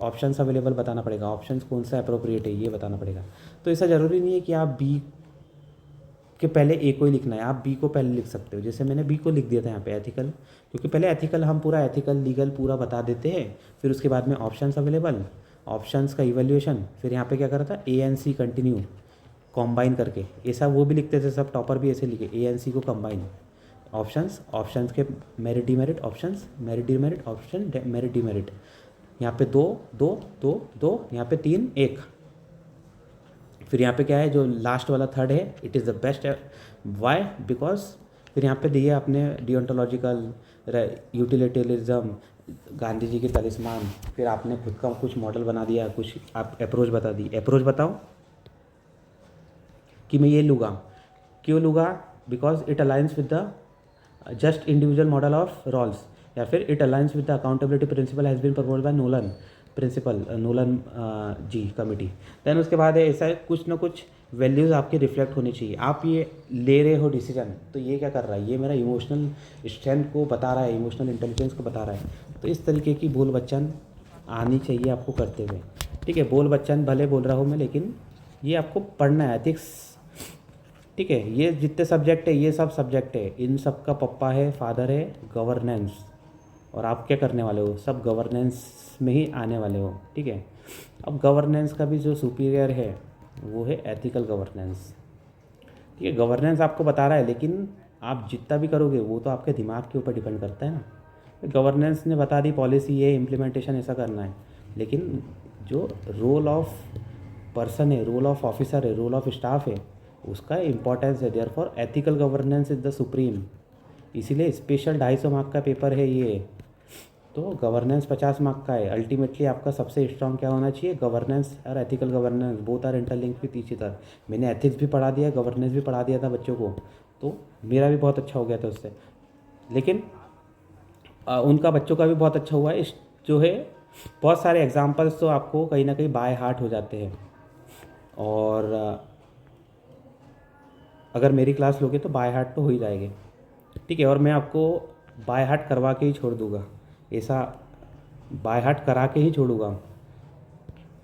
ऑप्शंस अवेलेबल बताना पड़ेगा, ऑप्शंस कौन सा अप्रोप्रिएट है ये बताना पड़ेगा। तो ऐसा ज़रूरी नहीं है कि आप बी के पहले ए को ही लिखना है, आप बी को पहले लिख सकते हो। जैसे मैंने बी को लिख दिया था यहाँ पे एथिकल, क्योंकि पहले एथिकल हम पूरा एथिकल लीगल पूरा बता देते हैं, फिर उसके बाद में ऑप्शंस अवेलेबल, ऑप्शंस का इवैल्यूएशन, फिर यहाँ पे क्या करा था A N C continue combine करके, ऐसा वो भी लिखते थे सब टॉपर भी ऐसे लिखे, ए एन सी को कंबाइन, ऑप्शंस के merit demerit, options merit demerit, option merit demerit, यहाँ पे 2 2 2 2, यहाँ पे 3 1। फिर यहाँ पे क्या है जो लास्ट वाला थर्ड है, it is the best. Why, because फिर यहाँ पे दिए अपने डिओंटोलॉजिकल, यूटिलिटेरिज्म, गांधी जी के तलिस्मान, फिर आपने खुद का कुछ मॉडल बना दिया, कुछ आप अप्रोच बता दी। अप्रोच बताओ कि मैं ये लूँगा, क्यों लूँगा, because it aligns with the just individual model of Rawls, या फिर it aligns with the accountability principle has been proposed by Nolan ji committee. Then उसके बाद है ऐसा कुछ ना कुछ वैल्यूज़ आपके रिफ्लेक्ट होनी चाहिए। आप ये ले रहे हो डिसीजन, तो ये क्या कर रहा है, ये मेरा इमोशनल स्ट्रेंथ को बता रहा है, इमोशनल इंटेलिजेंस को बता रहा है। तो इस तरीके की बोल बच्चन आनी चाहिए आपको करते हुए, ठीक है। बोल बच्चन भले बोल रहा हूँ मैं, लेकिन ये आपको पढ़ना है एथिक्स, ठीक है। ये जितने सब्जेक्ट है ये सब सब्जेक्ट है, इन सब का पप्पा है, फादर है गवर्नेंस, और आप क्या करने वाले हो, सब गवर्नेंस में ही आने वाले हो, ठीक है। अब गवर्नेंस का भी जो सुपीरियर है वो है एथिकल गवर्नेंस, ठीक है। गवर्नेंस आपको बता रहा है, लेकिन आप जितना भी करोगे वो तो आपके दिमाग के ऊपर डिपेंड करता है ना। गवर्नेंस ने बता दी पॉलिसी ये इम्प्लीमेंटेशन ऐसा करना है, लेकिन जो रोल ऑफ पर्सन है, रोल ऑफ ऑफिसर है, रोल ऑफ स्टाफ है, उसका इंपॉर्टेंस है। Therefore ethical governance is the supreme, इसीलिए स्पेशल 250 मार्क का पेपर है ये। तो गवर्नेंस 50 मार्क का है। अल्टीमेटली आपका सबसे स्ट्रांग क्या होना चाहिए, गवर्नेंस और ethical governance, both are interlink with each other. मैंने एथिक्स भी पढ़ा दिया, गवर्नेंस भी पढ़ा दिया था बच्चों को, तो मेरा भी बहुत अच्छा हो गया था उससे। लेकिन उनका बच्चों का भी बहुत अच्छा हुआ है। जो है बहुत सारे एग्जाम्पल्स तो आपको कहीं ना कहीं बाय हार्ट हो जाते हैं, और अगर मेरी क्लास लोगे तो बाय हार्ट तो हो ही जाएंगे, ठीक है। और मैं आपको बाय हार्ट करवा के ही छोड़ दूँगा, ऐसा बाय हार्ट करा के ही छोड़ूंगा,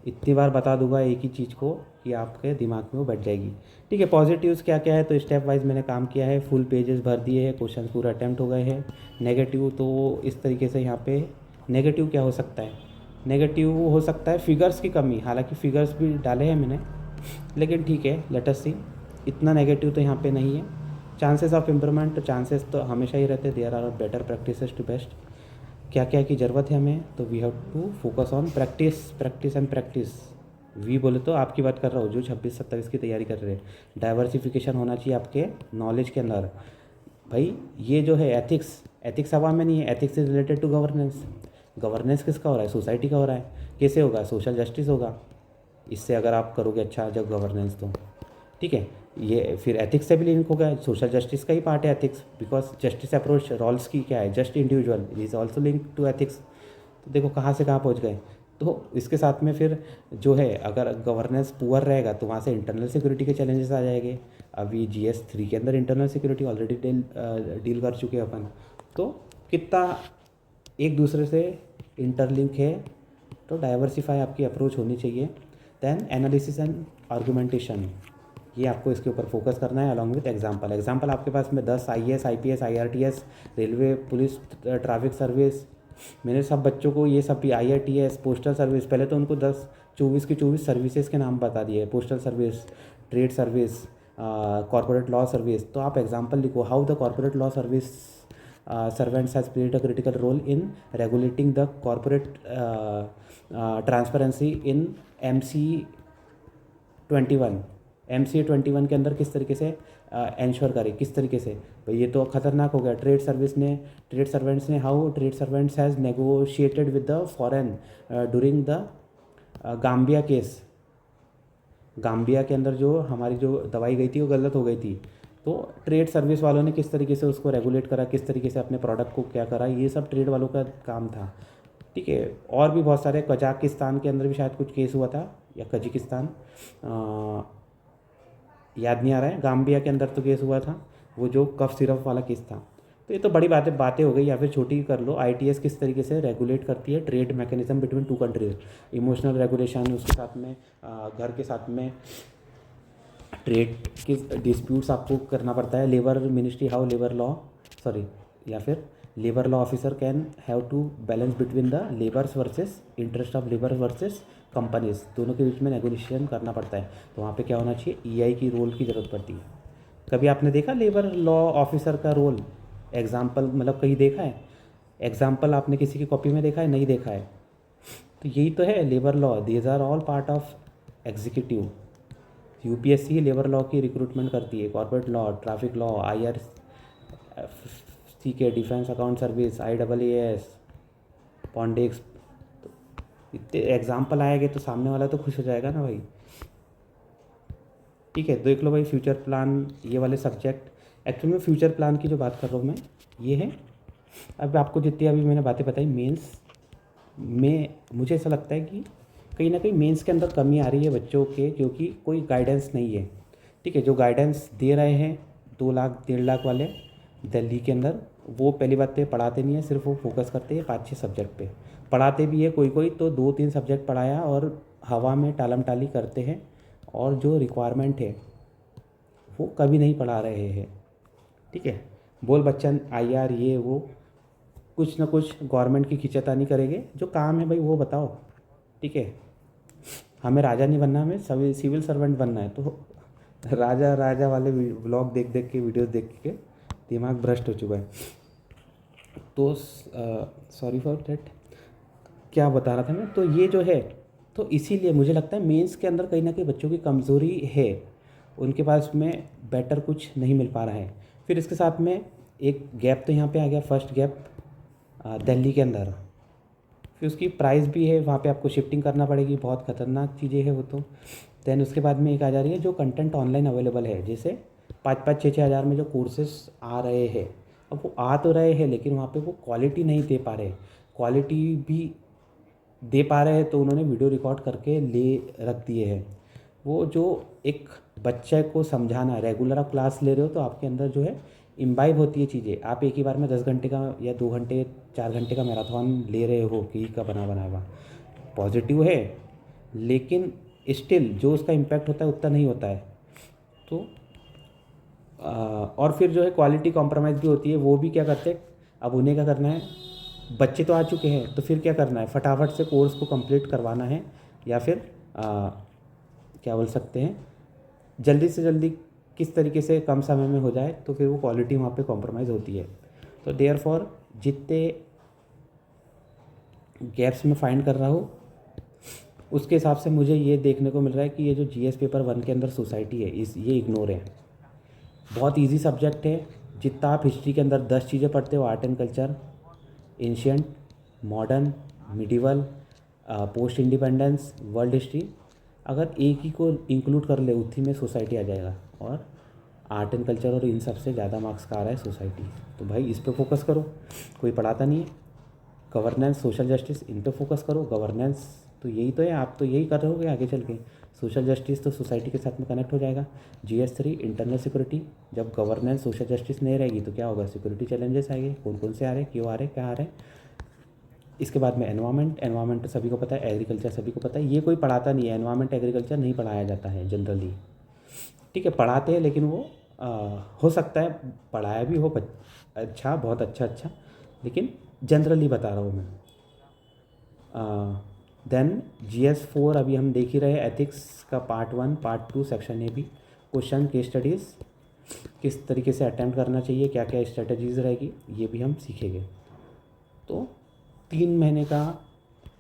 इतनी बार बता दूंगा एक ही चीज़ को कि आपके दिमाग में वो बैठ जाएगी, ठीक है। पॉजिटिव्स क्या क्या है, तो स्टेप वाइज मैंने काम किया है, फुल पेजेस भर दिए हैं, क्वेश्चन पूरा अटैम्प्ट हो गए हैं। नेगेटिव तो इस तरीके से यहाँ पे नेगेटिव क्या हो सकता है, नेगेटिव हो सकता है फिगर्स की कमी, हालांकि फिगर्स भी डाले हैं मैंने, लेकिन ठीक है, लेट अस सी। इतना नेगेटिव तो यहाँ पे नहीं है। चांसेस ऑफ इम्प्रूवमेंट, तो चांसेस तो हमेशा ही रहते, there are better practices to best. क्या क्या की ज़रूरत है हमें, तो we have to focus on practice, practice and practice. We बोले तो आपकी बात कर रहा हूँ जो 26-27 की तैयारी कर रहे हैं। डाइवर्सिफिकेशन होना चाहिए आपके नॉलेज के अंदर। भाई ये जो है एथिक्स, एथिक्स हवा में नहीं है, ethics is related to governance. Governance किसका हो रहा है, सोसाइटी का हो रहा है। कैसे होगा, सोशल जस्टिस होगा इससे, अगर आप करोगे अच्छा जब गवर्नेंस, तो ठीक है। ये फिर एथिक्स से भी लिंक हो गया, सोशल जस्टिस का ही पार्ट है ethics, because justice approach Rawls की क्या है, just individual is also link to ethics. तो देखो कहाँ से कहाँ पहुँच गए। तो इसके साथ में फिर जो है, अगर गवर्नेंस पुअर रहेगा तो वहाँ से इंटरनल सिक्योरिटी के चैलेंजेस आ जाएंगे। अभी GS 3 के अंदर इंटरनल सिक्योरिटी ऑलरेडी डील कर चुके हैं अपन। तो कितना एक दूसरे से इंटरलिंक है, तो डाइवर्सिफाई आपकी अप्रोच होनी चाहिए। देन एनालिसिस एंड आर्गुमेंटेशन, ये आपको इसके ऊपर फोकस करना है अलॉन्ग विथ एग्जाम्पल। एग्जाम्पल आपके पास में 10 IAS IPS IRTS, railway, police, traffic service, मैंने सब बच्चों को ये सब भी IRTS, पोस्टल सर्विस, पहले तो उनको 24 की 24 सर्विसेज के नाम बता दिए, postal service, trade service, corporate law service. तो आप एग्जाम्पल लिखो, how the corporate law service servants has played a critical role in regulating the corporate transparency in MC21 के अंदर किस तरीके से इंश्योर करे, किस तरीके से। भाई ये तो खतरनाक हो गया। ट्रेड सर्वेंट्स ने how trade servants has negotiated with the foreign during the Gambia case. Gambia के अंदर जो हमारी जो दवाई गई थी वो गलत हो गई थी, तो ट्रेड सर्विस वालों ने किस तरीके से उसको रेगुलेट करा, किस तरीके से अपने प्रोडक्ट को क्या करा, ये सब ट्रेड वालों का काम था। ठीक है, और भी बहुत सारे, कजाकिस्तान के अंदर भी शायद कुछ केस हुआ था, या कजाकिस्तान, याद नहीं आ रहा है। गाम्बिया के अंदर तो केस हुआ था, वो जो कफ सिरप वाला केस था। तो ये तो बड़ी बातें हो गई, या फिर छोटी कर लो। ITS किस तरीके से रेगुलेट करती है trade mechanism between 2 countries, emotional regulation, उसके साथ में घर के साथ में ट्रेड के डिस्प्यूट्स आपको करना पड़ता है। Labour ministry, how labour law या फिर labour law officer can have to balance between the labours versus interest of labour versus companies, दोनों के बीच में नेगोशिएशन करना पड़ता है। तो वहाँ पे क्या होना चाहिए, EI की रोल की ज़रूरत पड़ती है। कभी आपने देखा लेबर लॉ ऑफिसर का रोल, एग्जाम्पल मतलब कहीं देखा है, एग्जाम्पल आपने किसी की कॉपी में देखा है, नहीं देखा है। तो यही तो है labour law, these are all part of executive. UPSC labour law की रिक्रूटमेंट करती है, corporate law, traffic law, IRC के डिफेंस अकाउंट सर्विस, IAAS, पॉन्डेक्स। तो इतने एग्जाम्पल आएंगे तो सामने वाला तो खुश हो जाएगा ना भाई। ठीक है, देख लो भाई, फ्यूचर प्लान, ये वाले सब्जेक्ट। एक्चुअली में फ्यूचर प्लान की जो बात कर रहा हूँ मैं, ये है। अब आपको जितनी अभी मैंने बातें बताई, मेंस में मुझे ऐसा लगता है कि कहीं ना कहीं मेंस के अंदर कमी आ रही है बच्चों के, क्योंकि कोई गाइडेंस नहीं है। ठीक है, जो गाइडेंस दे रहे हैं 2 लाख 1.5 लाख वाले दिल्ली के अंदर, वो पहली बात तो पढ़ाते नहीं है, सिर्फ वो फोकस करते हैं 5-6 सब्जेक्ट पे। पढ़ाते भी है कोई तो 2-3 सब्जेक्ट पढ़ाया और हवा में टालम टाली करते हैं, और जो रिक्वायरमेंट है वो कभी नहीं पढ़ा रहे हैं। ठीक है, बोल बच्चन IR ये वो कुछ ना कुछ गवर्नमेंट की खींचातानी करेंगे, जो काम है भाई वो बताओ। ठीक है, हमें राजा नहीं बनना, हमें सिविल सर्वेंट बनना है। तो राजा वाले ब्लॉग देख के, वीडियोस देख के दिमाग भ्रष्ट हो चुका है। तो सॉरी फॉर डैट, क्या बता रहा था मैं। तो ये जो है, तो इसीलिए मुझे लगता है मेंस के अंदर कहीं ना कहीं बच्चों की कमज़ोरी है, उनके पास में बेटर कुछ नहीं मिल पा रहा है। फिर इसके साथ में एक गैप तो यहाँ पे आ गया, फर्स्ट गैप दिल्ली के अंदर। फिर उसकी प्राइस भी है, वहाँ पे आपको शिफ्टिंग करना पड़ेगी, बहुत ख़तरनाक चीज़ें हैं वो तो। दैन उसके बाद में एक आ जा रही है जो कंटेंट ऑनलाइन अवेलेबल है, जैसे 5-5, 6-6 हज़ार में जो कोर्सेज आ रहे हैं। अब वो आ तो रहे हैं, लेकिन वहाँ पे वो क्वालिटी नहीं दे पा रहे। क्वालिटी भी दे पा रहे हैं तो उन्होंने वीडियो रिकॉर्ड करके ले रख दिए हैं। वो जो एक बच्चे को समझाना, रेगुलर आप क्लास ले रहे हो तो आपके अंदर जो है इम्बाइब होती है चीज़ें। आप एक ही बार में 10 घंटे का या 2 घंटे 4 घंटे का मैराथन ले रहे हो कि का बना हुआ, पॉजिटिव है, लेकिन स्टिल जो उसका इम्पैक्ट होता है उतना नहीं होता है। तो और फिर जो है क्वालिटी कॉम्प्रोमाइज़ भी होती है। वो भी क्या करते हैं, अब उन्हें क्या करना है, बच्चे तो आ चुके हैं तो फिर क्या करना है, फटाफट से कोर्स को कंप्लीट करवाना है, या फिर क्या बोल सकते हैं, जल्दी से जल्दी किस तरीके से कम समय में हो जाए, तो फिर वो क्वालिटी वहाँ पे कॉम्प्रोमाइज़ होती है। तो देयरफॉर जितने गैप्स में फाइंड कर रहा हूँ, उसके हिसाब से मुझे ये देखने को मिल रहा है कि ये जो GS पेपर 1 के अंदर सोसाइटी है, ये इग्नोर है। बहुत इजी सब्जेक्ट है। जितना आप हिस्ट्री के अंदर 10 चीज़ें पढ़ते हो, art and culture, ancient, modern, medieval, post independence, world history, अगर एक ही को इंक्लूड कर ले उसी में सोसाइटी आ जाएगा। और आर्ट एंड कल्चर और इन सब से ज़्यादा मार्क्स का आ रहा है सोसाइटी। तो भाई इस पे फोकस करो, कोई पढ़ाता नहीं है। गवर्नेंस, सोशल जस्टिस, इन पे फोकस करो। गवर्नेंस तो यही तो है, आप तो यही कर रहे होगे आगे चल के। सोशल जस्टिस तो सोसाइटी के साथ में कनेक्ट हो जाएगा। GS3 इंटरनल सिक्योरिटी, जब गवर्नेंस सोशल जस्टिस नहीं रहेगी तो क्या होगा, सिक्योरिटी चैलेंजेस आएंगे, कौन कौन से आ रहे हैं, क्यों आ रहे हैं, क्या आ रहे हैं। इसके बाद में एनवायरनमेंट तो सभी को पता है, एग्रीकल्चर सभी को पता है, ये कोई पढ़ाता नहीं है, एनवायरनमेंट एग्रीकल्चर नहीं पढ़ाया जाता है जनरली, ठीक है, पढ़ाते हैं लेकिन वो हो सकता है पढ़ाया भी हो अच्छा, बहुत अच्छा, लेकिन जनरली बता रहा हूँ मैं। देन GS4 अभी हम देख ही रहे हैं, एथिक्स का पार्ट 1 पार्ट 2 सेक्शन ए भी, क्वेश्चन केस स्टडीज़ किस तरीके से अटेम्प्ट करना चाहिए, क्या क्या स्ट्रेटजीज रहेगी, ये भी हम सीखेंगे। तो 3 महीने का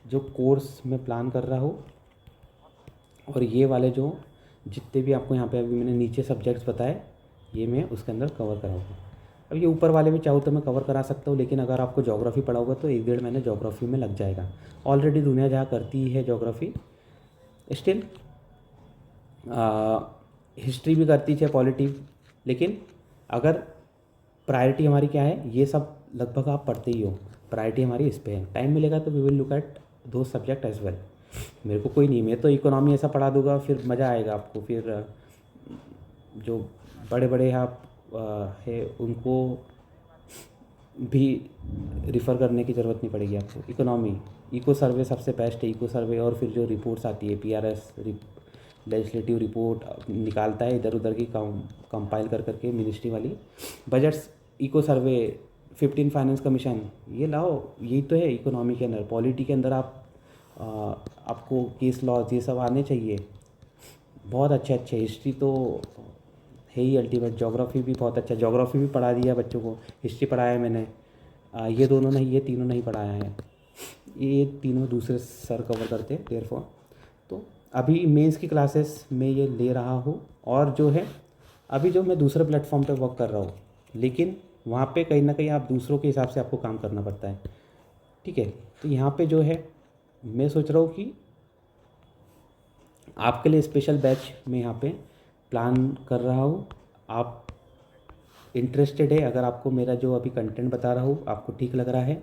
जो कोर्स मैं प्लान कर रहा हूँ, और ये वाले जो जितने भी आपको यहाँ पे अभी मैंने नीचे सब्जेक्ट्स बताए, ये मैं उसके अंदर कवर कराऊँगा। अब ये ऊपर वाले भी चाहूँ तो मैं कवर करा सकता हूँ, लेकिन अगर आपको ज्योग्राफी पढ़ा होगा तो 1-1.5 महीने ज्योग्राफी में लग जाएगा। ऑलरेडी दुनिया जहाँ करती ही है ज्योग्राफी, स्टिल हिस्ट्री भी करती है, पॉलिटी, लेकिन अगर प्रायोरिटी हमारी क्या है, ये सब लगभग आप पढ़ते ही हो, प्रायोरिटी हमारी इस पे है। टाइम मिलेगा तो वी विल लुक एट दो सब्जेक्ट एज वेल। मेरे को कोई नहीं, मैं तो इकोनॉमी ऐसा पढ़ा दूंगा, फिर मज़ा आएगा आपको, फिर जो बड़े बड़े आप है उनको भी रिफ़र करने की ज़रूरत नहीं पड़ेगी आपको। इकोनॉमी, इको सर्वे सबसे बेस्ट है, इको सर्वे, और फिर जो रिपोर्ट्स आती है PRS लेजिस्लेटिव रिपोर्ट निकालता है इधर उधर की कंपाइल कर करके मिनिस्ट्री वाली, बजट्स, इको सर्वे, 15 फाइनेंस कमीशन, ये लाओ, यही तो है इकोनॉमी के अंदर। पॉलिटी के अंदर आप आपको केस लॉज ये सब आने चाहिए, बहुत अच्छे। हिस्ट्री तो है ही अल्टीमेट, ज्योग्राफी भी बहुत अच्छा, ज्योग्राफी भी पढ़ा दिया बच्चों को, हिस्ट्री पढ़ाया है मैंने, ये दोनों नहीं, ये तीनों नहीं पढ़ाया है, ये तीनों दूसरे सर कवर करते हैं देयरफॉर। तो अभी मेंस की क्लासेस में ये ले रहा हूँ, और जो है अभी जो मैं दूसरे प्लेटफॉर्म पे वर्क कर रहा हूँ, लेकिन वहाँ पे कहीं ना कहीं आप दूसरों के हिसाब से आपको काम करना पड़ता है, ठीक है। तो यहाँ पे जो है मैं सोच रहा हूँ कि आपके लिए स्पेशल बैच मैं यहाँ पे प्लान कर रहा हूँ। आप इंटरेस्टेड है, अगर आपको मेरा जो अभी कंटेंट बता रहा हूँ आपको ठीक लग रहा है,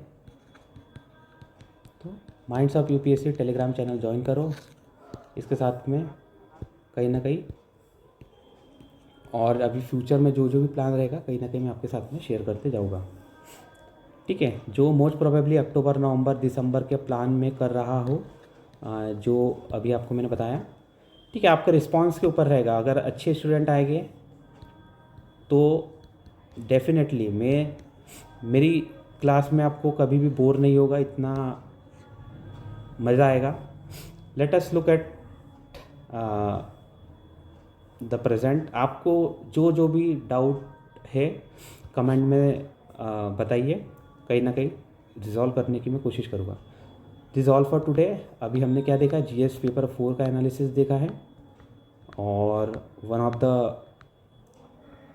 तो minds of UPSC Telegram channel join करो। इसके साथ में कहीं ना कहीं, और अभी फ्यूचर में जो जो भी प्लान रहेगा कहीं ना कहीं मैं आपके साथ में शेयर करते जाऊँगा, ठीक है। जो मोस्ट प्रोबेबली अक्टूबर, नवंबर, दिसंबर के प्लान में कर रहा हूँ, जो अभी आपको मैंने बताया, ठीक है। आपका रिस्पांस के ऊपर रहेगा, अगर अच्छे स्टूडेंट आएंगे तो डेफिनेटली मेरी क्लास में आपको कभी भी बोर नहीं होगा, इतना मज़ा आएगा। Let us look at the present. आपको जो जो भी डाउट है कमेंट में बताइए, कहीं ना कहीं रिजॉल्व करने की मैं कोशिश करूँगा। This all for today. अभी हमने क्या देखा, GS पेपर 4 का एनालिसिस देखा है, और one of the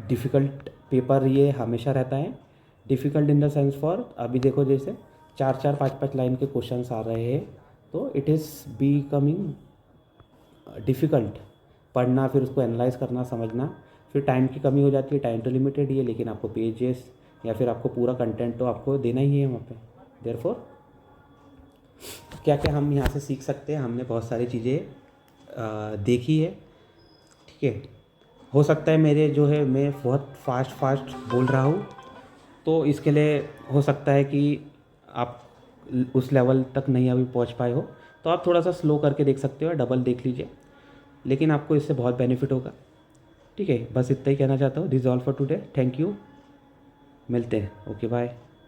difficult paper ये हमेशा रहता है, difficult in the sense for, अभी देखो जैसे 4-4, 5-5 लाइन के क्वेश्चंस आ रहे हैं, तो इट इज़ बिकमिंग डिफ़िकल्ट पढ़ना, फिर उसको एनालाइज करना, समझना, फिर टाइम की कमी हो जाती है, टाइम तो लिमिटेड ही है, लेकिन आपको पेजेस या फिर आपको पूरा कंटेंट तो आपको देना ही है वहाँ पे। देयरफॉर क्या क्या हम यहाँ से सीख सकते हैं, हमने बहुत सारी चीज़ें देखी है, ठीक है। हो सकता है मेरे जो है मैं बहुत फास्ट बोल रहा हूँ, तो इसके लिए हो सकता है कि आप उस लेवल तक नहीं अभी पहुँच पाए हो, तो आप थोड़ा सा स्लो करके देख सकते हो, डबल देख लीजिए, लेकिन आपको इससे बहुत बेनिफिट होगा, ठीक है। बस इतना ही कहना चाहता हूँ। This all for today, thank you, मिलते हैं, ओके बाय।